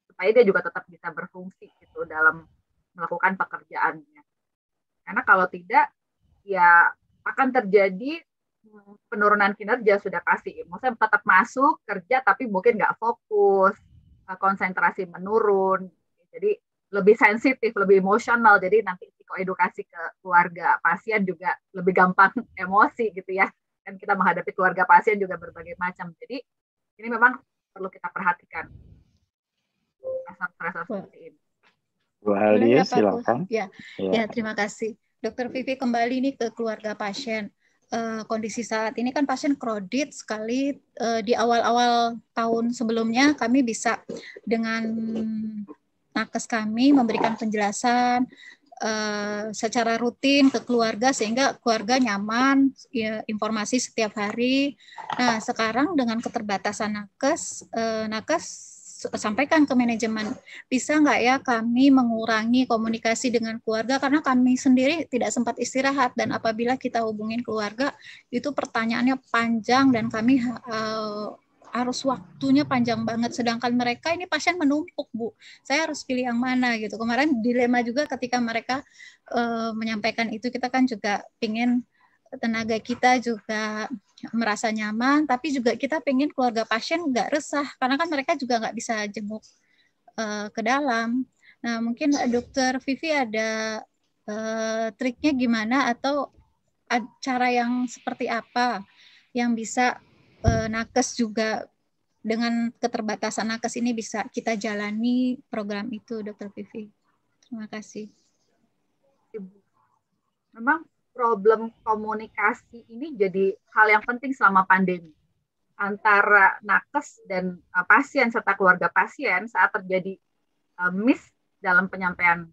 supaya dia juga tetap bisa berfungsi gitu dalam melakukan pekerjaannya. Karena kalau tidak, ya akan terjadi penurunan kinerja sudah pasti. Maksudnya tetap masuk kerja tapi mungkin nggak fokus, konsentrasi menurun. Jadi lebih sensitif, lebih emosional. Jadi nanti psikoedukasi ke keluarga pasien juga lebih gampang emosi gitu ya. Kan kita menghadapi keluarga pasien juga berbagai macam. Jadi ini memang perlu kita perhatikan. Stresor seperti ini. Bu Halia, silakan. Ya, terima kasih. Dr. Vivi, kembali nih ke keluarga pasien. Kondisi saat ini kan pasien kredit sekali. Di awal-awal tahun sebelumnya kami bisa dengan nakes kami memberikan penjelasan secara rutin ke keluarga sehingga keluarga nyaman, ya, informasi setiap hari. Nah, sekarang dengan keterbatasan nakes sampaikan ke manajemen, bisa nggak ya kami mengurangi komunikasi dengan keluarga karena kami sendiri tidak sempat istirahat, dan apabila kita hubungin keluarga itu pertanyaannya panjang dan kami harus waktunya panjang banget, sedangkan mereka ini pasien menumpuk, Bu. Saya harus pilih yang mana gitu. Kemarin dilema juga ketika mereka menyampaikan itu, kita kan juga pengen tenaga kita juga merasa nyaman, tapi juga kita pengen keluarga pasien nggak resah, karena kan mereka juga nggak bisa jenguk ke dalam. Nah, mungkin Dokter Vivi ada triknya gimana atau cara yang seperti apa yang bisa nakes juga dengan keterbatasan nakes ini bisa kita jalani program itu, Dokter Vivi. Terima kasih. Memang problem komunikasi ini jadi hal yang penting selama pandemi antara nakes dan pasien serta keluarga pasien saat terjadi miss dalam penyampaian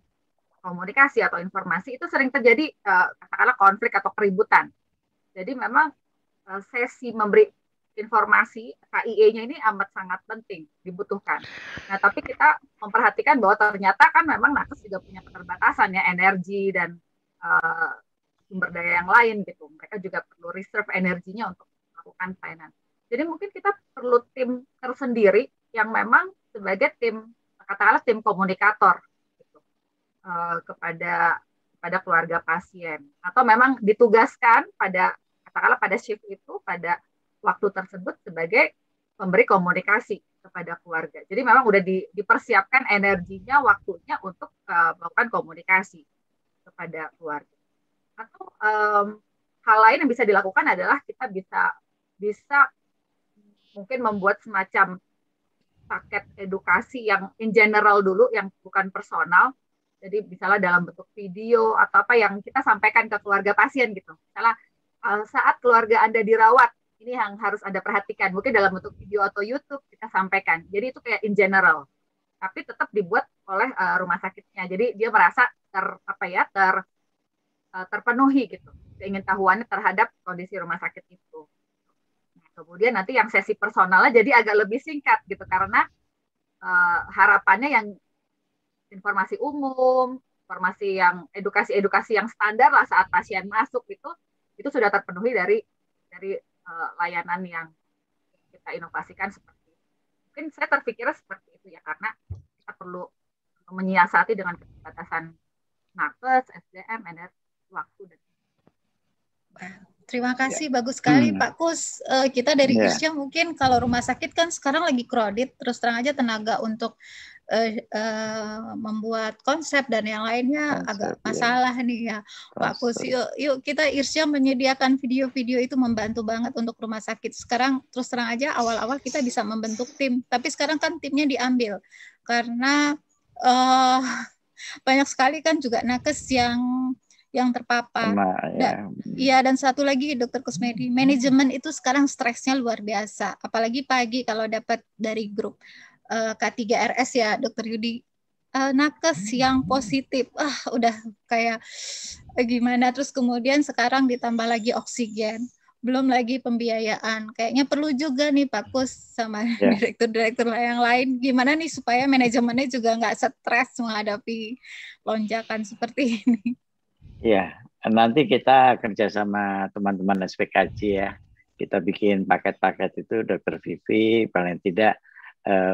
komunikasi atau informasi itu sering terjadi katakanlah konflik atau keributan. Jadi memang sesi memberi informasi KIE-nya ini amat sangat penting dibutuhkan. Nah, tapi kita memperhatikan bahwa ternyata kan memang nakes juga punya keterbatasan ya, energi dan sumber daya yang lain gitu. Mereka juga perlu reserve energinya untuk melakukan pelayanan. Jadi mungkin kita perlu tim tersendiri yang memang sebagai tim, katakanlah tim komunikator gitu, kepada keluarga pasien, atau memang ditugaskan pada katakanlah pada shift itu pada waktu tersebut sebagai pemberi komunikasi kepada keluarga. Jadi memang udah dipersiapkan energinya, waktunya untuk melakukan komunikasi kepada keluarga. Atau hal lain yang bisa dilakukan adalah kita bisa mungkin membuat semacam paket edukasi yang in general dulu, yang bukan personal. Jadi misalnya dalam bentuk video atau apa yang kita sampaikan ke keluarga pasien gitu. Misalnya saat keluarga Anda dirawat, ini yang harus Anda perhatikan. Mungkin dalam bentuk video atau YouTube kita sampaikan. Jadi itu kayak in general. Tapi tetap dibuat oleh rumah sakitnya. Jadi dia merasa terpenuhi gitu keingintahuannya terhadap kondisi rumah sakit itu. Nah, kemudian nanti yang sesi personalnya jadi agak lebih singkat gitu karena harapannya yang informasi umum, informasi yang edukasi yang standar lah saat pasien masuk itu sudah terpenuhi dari layanan yang kita inovasikan seperti itu. Mungkin saya terpikirnya seperti itu ya karena kita perlu menyiasati dengan keterbatasan nakes, SDM, energi, waktu dan terima kasih, bagus sekali Pak Kus. Kita dari Irsjam mungkin kalau rumah sakit kan sekarang lagi crowded, terus terang aja tenaga untuk membuat konsep dan yang lainnya agak masalah nih ya Pak Kus. Yuk kita Irsyam menyediakan video-video itu membantu banget untuk rumah sakit. Sekarang terus terang aja awal-awal kita bisa membentuk tim, tapi sekarang kan timnya diambil karena banyak sekali kan juga nakes yang terpapar. Iya, dan satu lagi Dokter Kusmedi, manajemen itu sekarang stresnya luar biasa. Apalagi pagi kalau dapat dari grup K3RS ya Dokter Yudi, nakes yang positif, udah kayak gimana. Terus kemudian sekarang ditambah lagi oksigen, belum lagi pembiayaan. Kayaknya perlu juga nih Pak Kus sama direktur-direktur yang lain, gimana nih supaya manajemennya juga nggak stres menghadapi lonjakan seperti ini. Ya, nanti kita kerja sama teman-teman SPKJ ya. Kita bikin paket-paket itu Dokter Vivi paling tidak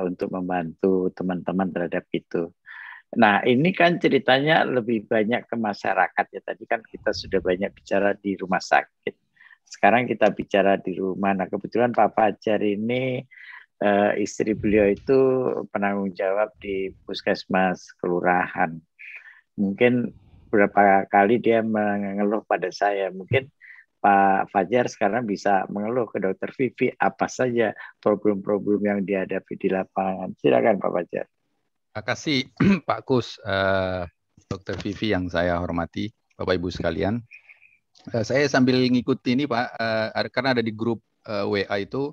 untuk membantu teman-teman terhadap itu. Nah, ini kan ceritanya lebih banyak ke masyarakat ya. Tadi kan kita sudah banyak bicara di rumah sakit. Sekarang kita bicara di rumah. Nah, kebetulan Pak Fajar ini istri beliau itu penanggung jawab di puskesmas kelurahan. Mungkin beberapa kali dia mengeluh pada saya. Mungkin Pak Fajar sekarang bisa mengeluh ke Dokter Vivi apa saja problem-problem yang dihadapi di lapangan. Silakan Pak Fajar. Terima kasih Pak Kus, Dokter Vivi yang saya hormati, Bapak Ibu sekalian. Saya sambil ngikuti ini Pak, karena ada di grup WA itu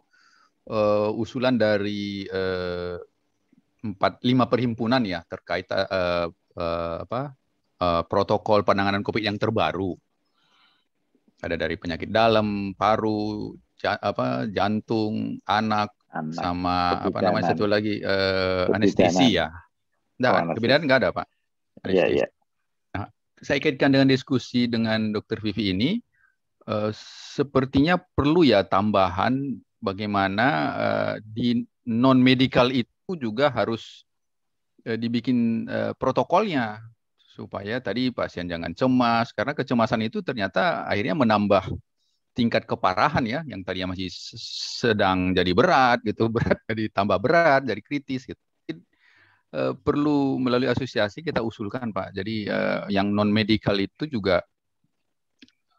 usulan dari 5 perhimpunan ya terkait protokol penanganan COVID yang terbaru. Ada dari penyakit dalam, paru, jantung, anak sama satu lagi anestesi ya. Kebidanan nggak ada Pak. Iya. Nah, saya kaitkan dengan diskusi dengan Dokter Vivi ini, sepertinya perlu ya tambahan bagaimana di non medical itu juga harus dibikin protokolnya. Supaya tadi pasien jangan cemas, karena kecemasan itu ternyata akhirnya menambah tingkat keparahan ya, yang tadinya masih sedang jadi berat gitu, berat jadi tambah berat, jadi kritis gitu. Perlu melalui asosiasi kita usulkan Pak. Jadi yang non medical itu juga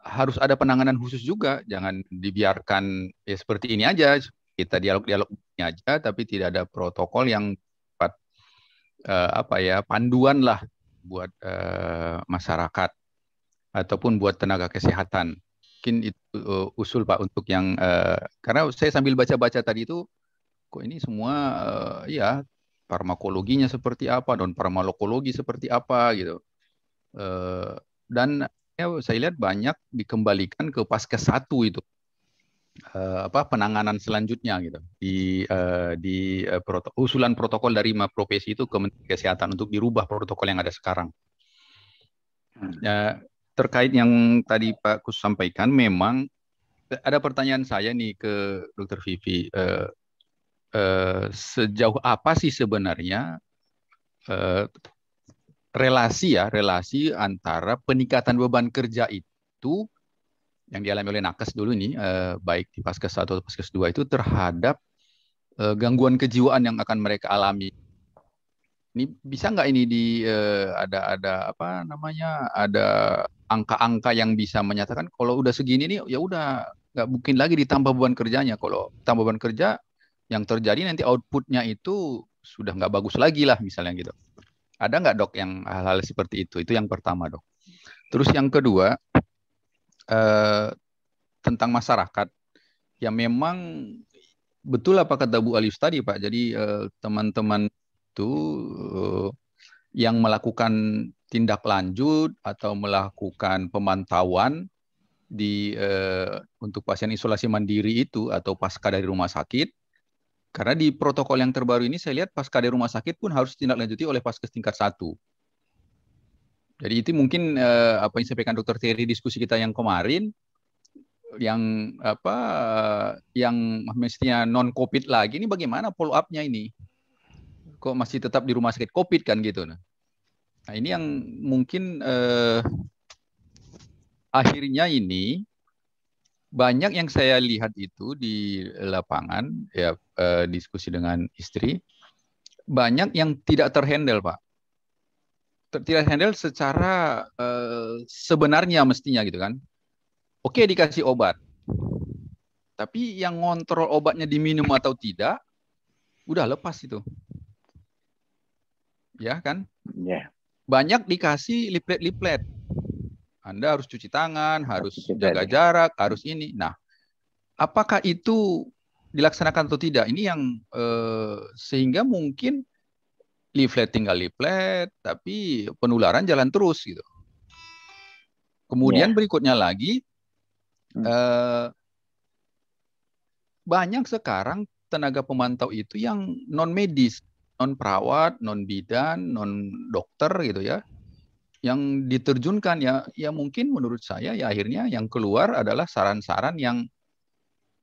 harus ada penanganan khusus juga, jangan dibiarkan ya seperti ini aja, kita dialog-dialog ini aja, tapi tidak ada protokol yang panduan lah buat masyarakat ataupun buat tenaga kesehatan. Mungkin itu usul Pak untuk yang karena saya sambil baca-baca tadi itu kok ini semua ya farmakologinya seperti apa, non farmakologi seperti apa gitu. Dan saya lihat banyak dikembalikan ke Paskes 1 itu. Penanganan selanjutnya gitu di usulan protokol dari 5 profesi itu Kementerian Kesehatan untuk dirubah protokol yang ada sekarang. Terkait yang tadi Pak Kus sampaikan, memang ada pertanyaan saya nih ke Dokter Vivi, sejauh apa sih sebenarnya relasi antara peningkatan beban kerja itu yang dialami oleh nakes dulu nih, baik di Paskes 1 atau Paskes 2 itu terhadap gangguan kejiwaan yang akan mereka alami. Ini bisa nggak ini ada angka-angka yang bisa menyatakan kalau udah segini nih ya udah nggak mungkin lagi ditambah beban kerjanya. Kalau tambah beban kerja yang terjadi nanti outputnya itu sudah nggak bagus lagi lah misalnya gitu. Ada nggak Dok yang hal-hal seperti itu? Itu yang pertama Dok. Terus yang kedua, tentang masyarakat yang memang betul apa kata Bu Alius tadi Pak. Jadi teman-teman itu yang melakukan tindak lanjut atau melakukan pemantauan untuk pasien isolasi mandiri itu atau pasca dari rumah sakit. Karena di protokol yang terbaru ini saya lihat pasca dari rumah sakit pun harus ditindaklanjuti oleh Paskes tingkat 1. Jadi itu mungkin apa yang disampaikan Dr. Terry diskusi kita yang kemarin, yang mestinya non COVID lagi, ini bagaimana follow up-nya ini? Kok masih tetap di rumah sakit COVID kan gitu? Nah ini yang mungkin akhirnya ini banyak yang saya lihat itu di lapangan ya, diskusi dengan istri. banyak yang tidak terhandle, Pak. Tidak handle secara sebenarnya mestinya gitu kan. Oke, dikasih obat. Tapi yang ngontrol obatnya diminum atau tidak, udah lepas itu. Ya kan? Ya. Banyak dikasih leaflet-leaflet. Anda harus cuci tangan, harus Cuci jaga tadi. jarak, harus ini. Nah, apakah itu dilaksanakan atau tidak? Ini yang sehingga mungkin leaflet tinggal leaflet, tapi penularan jalan terus gitu. Kemudian berikutnya lagi, banyak sekarang tenaga pemantau itu yang non medis, non perawat, non bidan, non dokter gitu ya, yang diterjunkan ya mungkin menurut saya ya akhirnya yang keluar adalah saran-saran yang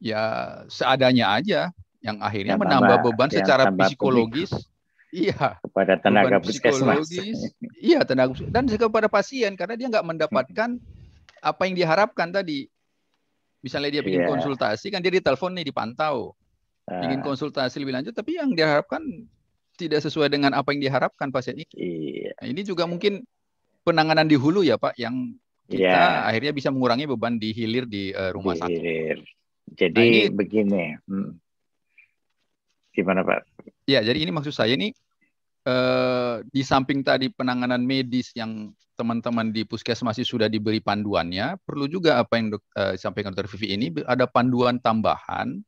ya seadanya aja, yang akhirnya Yang menambah beban yang secara tambah psikologis. Iya, kepada tenaga beban puskesmas. psikologis, iya tenaga dan juga kepada pasien karena dia nggak mendapatkan apa yang diharapkan tadi. Misalnya dia bikin konsultasi kan dia ditelepon nih dipantau, ingin konsultasi lebih lanjut, tapi yang diharapkan tidak sesuai dengan apa yang diharapkan pasien ini. Nah, ini juga mungkin penanganan di hulu ya Pak, yang kita akhirnya bisa mengurangi beban di hilir di rumah sakit. Jadi nah, ini, begini, gimana Pak? Ya, jadi ini maksud saya ini di samping tadi penanganan medis yang teman-teman di puskesmas sudah diberi panduannya, perlu juga apa yang disampaikan Dr. Vivi ini ada panduan tambahan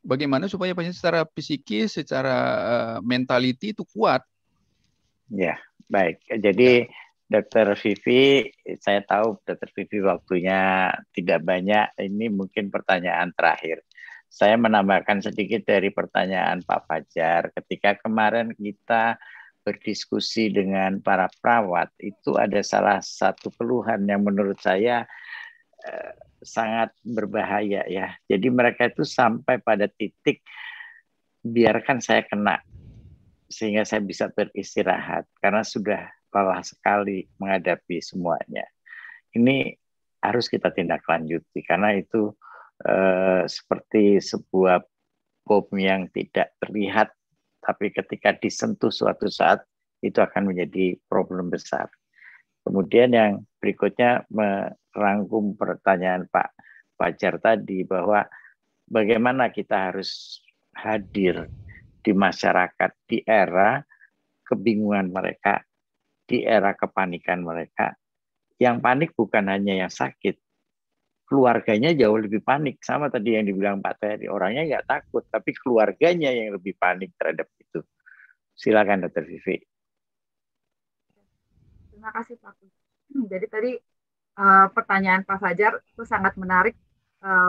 bagaimana supaya pasien secara psikis, secara mentality itu kuat. Ya, baik. Jadi Dr. Vivi, saya tahu Dr. Vivi waktunya tidak banyak. Ini mungkin pertanyaan terakhir. Saya menambahkan sedikit dari pertanyaan Pak Fajar. Ketika kemarin kita berdiskusi dengan para perawat, itu ada salah satu keluhan yang menurut saya sangat berbahaya ya. Jadi mereka itu sampai pada titik biarkan saya kena sehingga saya bisa beristirahat karena sudah lelah sekali menghadapi semuanya. Ini harus kita tindak lanjuti karena itu seperti sebuah bom yang tidak terlihat, tapi ketika disentuh suatu saat itu akan menjadi problem besar. Kemudian yang berikutnya merangkum pertanyaan Pak Fajar tadi bahwa bagaimana kita harus hadir di masyarakat di era kebingungan mereka, di era kepanikan mereka. Yang panik bukan hanya yang sakit, keluarganya jauh lebih panik. Sama tadi yang dibilang Pak Terry, orangnya nggak takut, tapi keluarganya yang lebih panik terhadap itu. Silakan Dr. Vivi. Terima kasih Pak. Jadi tadi pertanyaan Pak Fajar itu sangat menarik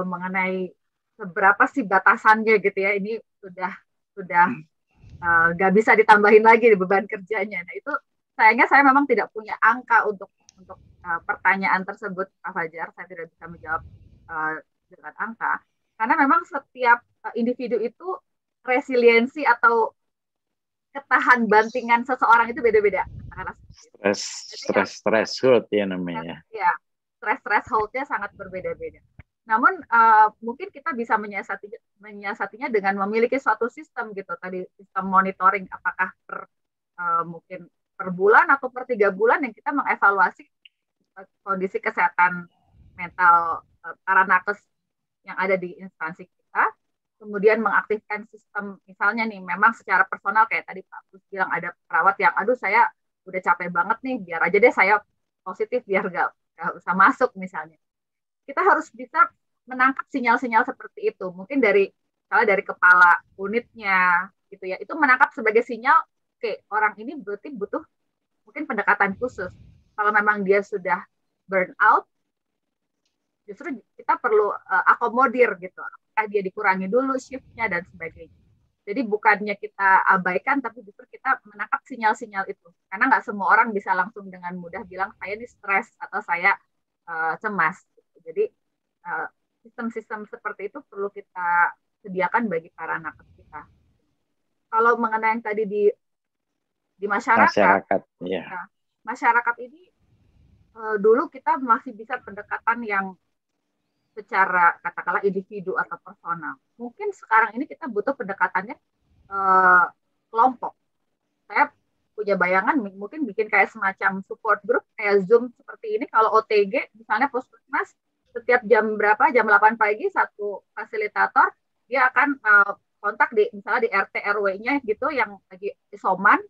mengenai seberapa sih batasannya gitu ya. Ini sudah nggak bisa ditambahin lagi di beban kerjanya. Nah itu sayangnya saya memang tidak punya angka untuk pertanyaan tersebut Pak Fajar. Saya tidak bisa menjawab dengan angka karena memang setiap individu itu resiliensi atau ketahan bantingan seseorang itu beda-beda. Stress threshold ya namanya. Ya, stress thresholdnya sangat berbeda-beda. Namun mungkin kita bisa menyiasatinya dengan memiliki suatu sistem gitu. Tadi sistem monitoring apakah mungkin per bulan atau per 3 bulan yang kita mengevaluasi kondisi kesehatan mental para nakes yang ada di instansi kita. Kemudian mengaktifkan sistem, misalnya nih memang secara personal kayak tadi Pak Pus bilang ada perawat yang aduh saya udah capek banget nih, biar aja deh saya positif biar gak usah masuk misalnya. Kita harus bisa menangkap sinyal-sinyal seperti itu. Mungkin dari kepala unitnya gitu ya, itu menangkap sebagai sinyal oke, orang ini berarti butuh mungkin pendekatan khusus. Kalau memang dia sudah burn out, justru kita perlu akomodir gitu. Apakah dia dikurangi dulu shift-nya dan sebagainya. Jadi bukannya kita abaikan, tapi justru kita menangkap sinyal-sinyal itu. Karena nggak semua orang bisa langsung dengan mudah bilang saya ini stres atau saya cemas. Jadi sistem-sistem seperti itu perlu kita sediakan bagi para nakes kita. Kalau mengenai yang tadi di masyarakat ya. Nah, masyarakat ini dulu kita masih bisa pendekatan yang secara katakanlah individu atau personal. Mungkin sekarang ini kita butuh pendekatannya kelompok. saya punya bayangan mungkin bikin kayak semacam support group kayak Zoom seperti ini. Kalau OTG misalnya puskesmas setiap jam berapa, jam 8 pagi satu fasilitator dia akan kontak di misalnya di RT RW-nya gitu yang lagi isoman,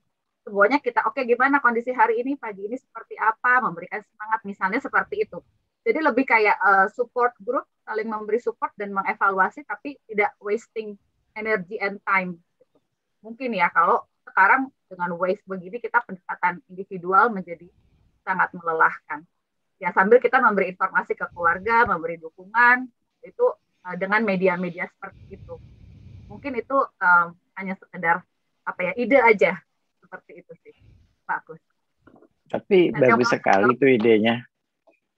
semuanya kita oke, gimana kondisi hari ini, pagi ini seperti apa, memberikan semangat misalnya seperti itu. Jadi lebih kayak support group, saling memberi support dan mengevaluasi tapi tidak wasting energy and time gitu. Mungkin ya kalau sekarang dengan waste begini kita pendekatan individual menjadi sangat melelahkan. Ya sambil kita memberi informasi ke keluarga, memberi dukungan itu dengan media-media seperti itu. Mungkin itu hanya sekedar apa ya, ide aja seperti itu sih, Pak Agus. Tapi bagus sekali itu idenya.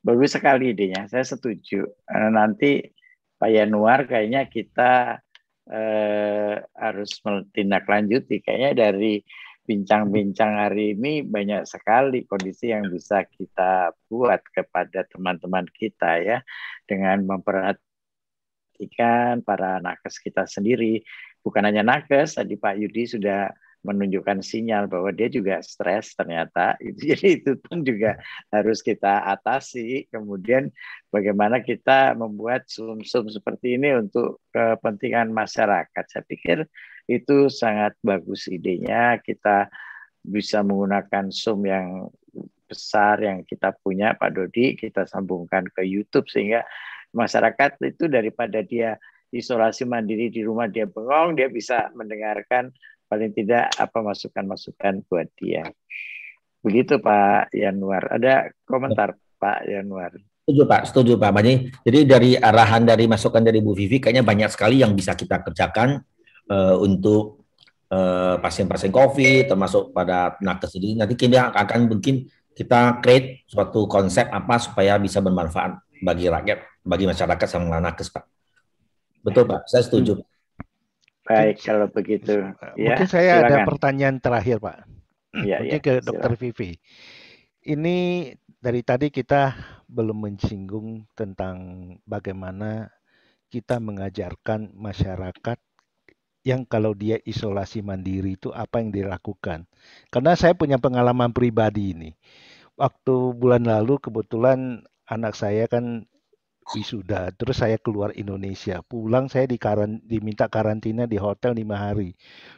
Bagus sekali idenya. Saya setuju. Nanti Pak Yanuar kayaknya kita harus menindaklanjuti. Kayaknya dari bincang-bincang hari ini banyak sekali kondisi yang bisa kita buat kepada teman-teman kita ya, dengan memperhatikan para nakes kita sendiri. Bukan hanya nakes, tadi Pak Yudi sudah menunjukkan sinyal bahwa dia juga stres ternyata. Jadi itu pun juga harus kita atasi. Kemudian bagaimana kita membuat Zoom seperti ini untuk kepentingan masyarakat. Saya pikir itu sangat bagus idenya. Kita bisa menggunakan Zoom yang besar yang kita punya, Pak Dodi, kita sambungkan ke YouTube sehingga masyarakat itu daripada dia isolasi mandiri di rumah dia bengong, dia bisa mendengarkan paling tidak apa masukan-masukan buat dia. Begitu Pak Yanuar. Ada komentar Pak Yanuar? Setuju Pak. Jadi dari arahan dari masukan dari Bu Vivi kayaknya banyak sekali yang bisa kita kerjakan untuk pasien-pasien COVID, termasuk pada nakes sendiri. Nanti kita akan mungkin kita create suatu konsep apa supaya bisa bermanfaat bagi rakyat, bagi masyarakat sama nakes, Pak. Betul Pak, saya setuju. Baik, kalau begitu. Mungkin saya silakan. Ada pertanyaan terakhir, Pak. Ya, mungkin ke Dr. Vivi. Ini dari tadi kita belum menyinggung tentang bagaimana kita mengajarkan masyarakat yang kalau dia isolasi mandiri itu apa yang dilakukan. Karena saya punya pengalaman pribadi ini. Waktu bulan lalu kebetulan anak saya kan wisuda, terus saya keluar Indonesia, pulang saya diminta karantina di hotel 5 hari.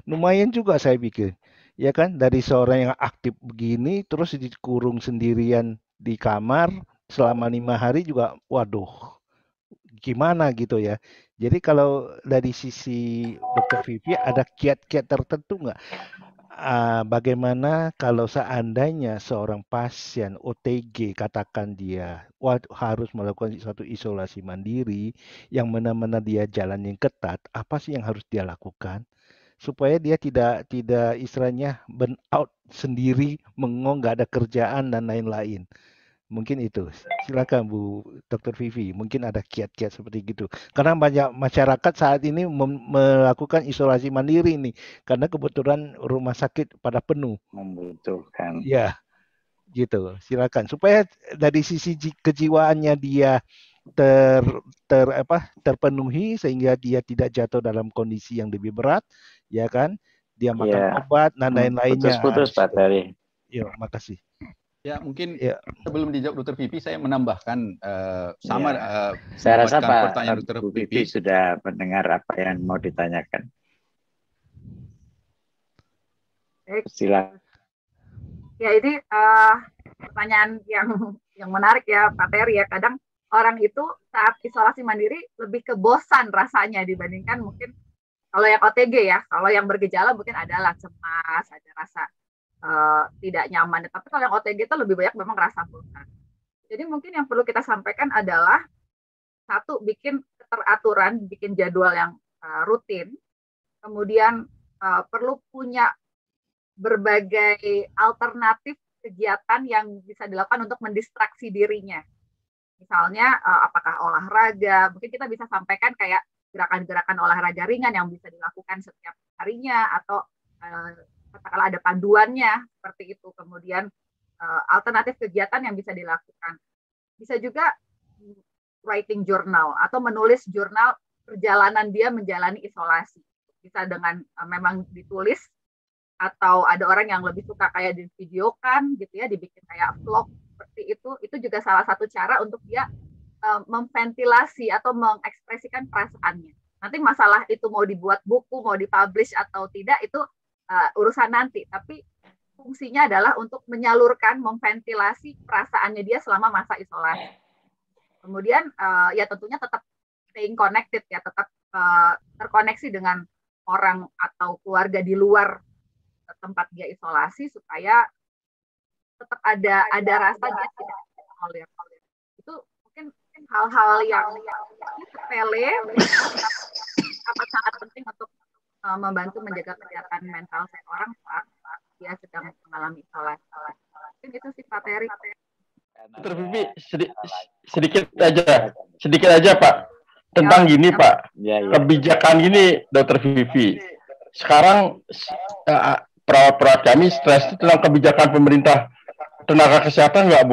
Lumayan juga saya pikir, ya kan, dari seorang yang aktif begini, terus dikurung sendirian di kamar selama 5 hari juga, waduh, gimana gitu ya. Jadi kalau dari sisi Dr. Vivi ada kiat-kiat tertentu nggak? Bagaimana kalau seandainya seorang pasien OTG katakan dia harus melakukan suatu isolasi mandiri yang mana-mana dia jalan yang ketat, apa sih yang harus dia lakukan supaya dia tidak istilahnya burn out sendiri, mengong, nggak ada kerjaan dan lain-lain. Mungkin itu. Silakan Bu Dr. Vivi, mungkin ada kiat-kiat seperti gitu. Karena banyak masyarakat saat ini melakukan isolasi mandiri nih, karena kebetulan rumah sakit pada penuh. Membutuhkan. Ya, gitu. Silakan. Supaya dari sisi kejiwaannya dia terpenuhi sehingga dia tidak jatuh dalam kondisi yang lebih berat, ya kan? Dia makan obat dan lain-lainnya. Putus-putus Pak Tari. Yuk, makasih. Ya, mungkin sebelum dijawab Dr. Vivi, saya menambahkan saya rasa Pak pertanyaan Dr. Vivi sudah mendengar apa yang mau ditanyakan. Silakan. Ya, ini pertanyaan yang menarik ya Pak Terry ya. Kadang orang itu saat isolasi mandiri lebih ke bosan rasanya dibandingkan mungkin kalau yang OTG ya. Kalau yang bergejala mungkin adalah cemas, ada rasa tidak nyaman. Tapi kalau yang OTG itu lebih banyak memang rasa bosan. Jadi mungkin yang perlu kita sampaikan adalah satu, bikin keteraturan, bikin jadwal yang rutin. Kemudian perlu punya berbagai alternatif kegiatan yang bisa dilakukan untuk mendistraksi dirinya. Misalnya apakah olahraga, mungkin kita bisa sampaikan kayak gerakan-gerakan olahraga ringan yang bisa dilakukan setiap harinya atau katakanlah ada panduannya seperti itu. Kemudian alternatif kegiatan yang bisa dilakukan. Bisa juga writing journal atau menulis jurnal perjalanan dia menjalani isolasi. Bisa dengan memang ditulis atau ada orang yang lebih suka kayak di videokan gitu ya, dibikin kayak vlog seperti itu juga salah satu cara untuk dia memventilasi atau mengekspresikan perasaannya. Nanti masalah itu mau dibuat buku, mau dipublish atau tidak itu urusan nanti, tapi fungsinya adalah untuk menyalurkan, memventilasi perasaannya dia selama masa isolasi. Kemudian ya tentunya tetap staying connected ya, tetap terkoneksi dengan orang atau keluarga di luar tempat dia isolasi supaya tetap ada rasa dia tidak isolir. Itu mungkin hal-hal yang sepele amat sangat penting untuk membantu menjaga kesehatan mental seseorang saat dia sedang mengalami isolasi. Mungkin itu sih Pak Terry. Dr. Vivi, sedikit aja Pak, tentang gini Pak, kebijakan gini Dr. Vivi. Sekarang perawat-perawat kami stres itu tentang kebijakan pemerintah, tenaga kesehatan nggak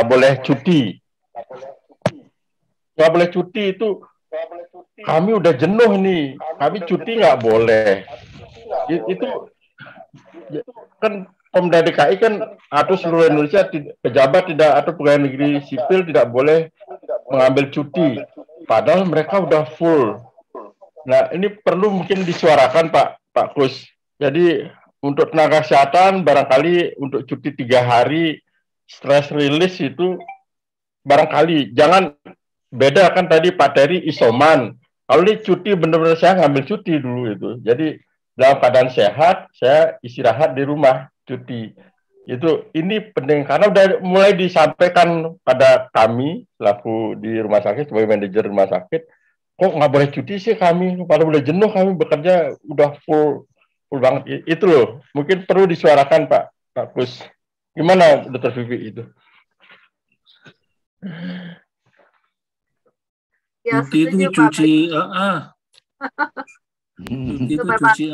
boleh cuti. Nggak boleh cuti itu, kami udah jenuh nih, kami cuti nggak boleh. Itu kan Pemda DKI kan atau seluruh Indonesia pejabat tidak atau pegawai negeri sipil tidak boleh mengambil cuti, padahal mereka udah full. Nah ini perlu mungkin disuarakan Pak Kus. Jadi untuk tenaga kesehatan barangkali untuk cuti 3 hari stress release itu barangkali jangan beda kan tadi Pak Terry isoman. Kalau ini cuti benar-benar saya ngambil cuti dulu itu. Jadi dalam keadaan sehat saya istirahat di rumah cuti. Ini penting karena udah mulai disampaikan pada kami selaku di rumah sakit sebagai manajer rumah sakit, kok nggak boleh cuti sih kami, padahal udah jenuh kami bekerja udah full banget. Itu loh, mungkin perlu disuarakan Pak Kus. Gimana Dr. Vivi itu? Ya, cuti itu cuci cuti itu cuci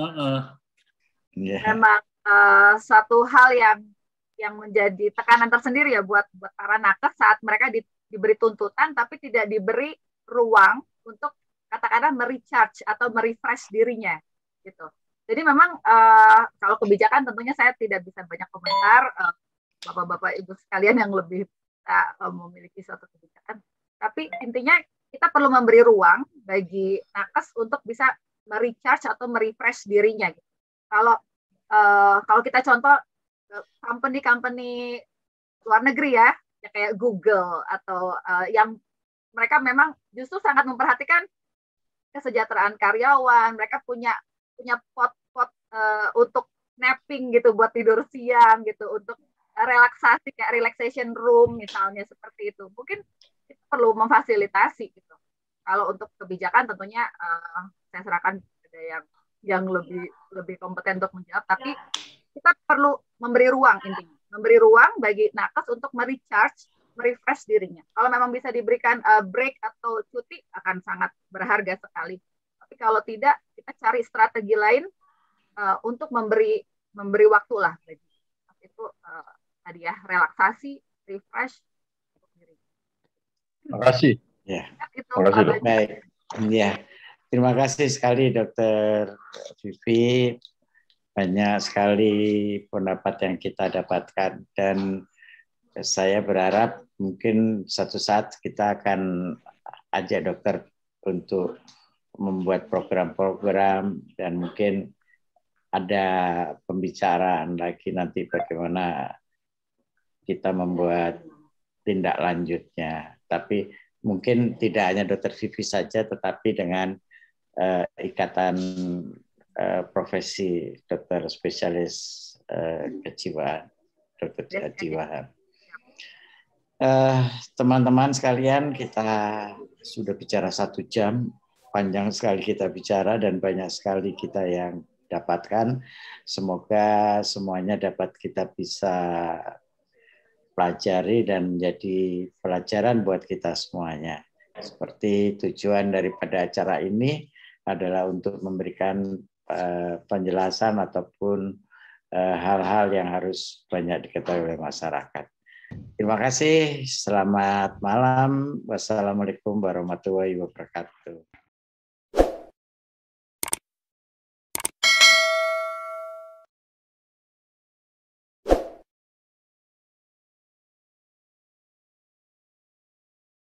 memang satu hal yang menjadi tekanan tersendiri ya buat para nakes saat mereka diberi tuntutan tapi tidak diberi ruang untuk katakanlah merecharge atau merefresh dirinya gitu. Jadi memang kalau kebijakan tentunya saya tidak bisa banyak komentar, bapak-bapak ibu sekalian yang lebih memiliki suatu kebijakan. Tapi intinya kita perlu memberi ruang bagi nakes untuk bisa merecharge atau merefresh dirinya. Gitu. Kalau kita contoh company luar negeri ya kayak Google atau yang mereka memang justru sangat memperhatikan kesejahteraan karyawan, mereka punya pot untuk napping gitu buat tidur siang gitu, untuk relaksasi kayak relaxation room misalnya seperti itu. Mungkin kita perlu memfasilitasi gitu. Kalau untuk kebijakan tentunya saya serahkan pada yang lebih kompeten untuk menjawab, tapi kita perlu memberi ruang intinya, memberi ruang bagi nakes untuk merecharge, merefresh dirinya. Kalau memang bisa diberikan break atau cuti akan sangat berharga sekali. Tapi kalau tidak, kita cari strategi lain untuk memberi waktu lah bagi itu tadi ya, relaksasi, refresh. Terima kasih. Ya. Terima kasih. Baik. Ya. Terima kasih sekali Dr. Vivi. Banyak sekali pendapat yang kita dapatkan dan saya berharap mungkin suatu saat kita akan ajak dokter untuk membuat program-program dan mungkin ada pembicaraan lagi nanti bagaimana kita membuat tindak lanjutnya. Tapi mungkin tidak hanya Dr. Vivi saja, tetapi dengan ikatan profesi dokter spesialis kejiwaan, dokter kejiwaan. Teman-teman sekalian, kita sudah bicara 1 jam, panjang sekali kita bicara dan banyak sekali kita yang dapatkan. Semoga semuanya dapat kita bisa pelajari dan menjadi pelajaran buat kita semuanya. Seperti tujuan daripada acara ini adalah untuk memberikan penjelasan ataupun hal-hal yang harus banyak diketahui oleh masyarakat. Terima kasih, selamat malam. Wassalamualaikum warahmatullahi wabarakatuh.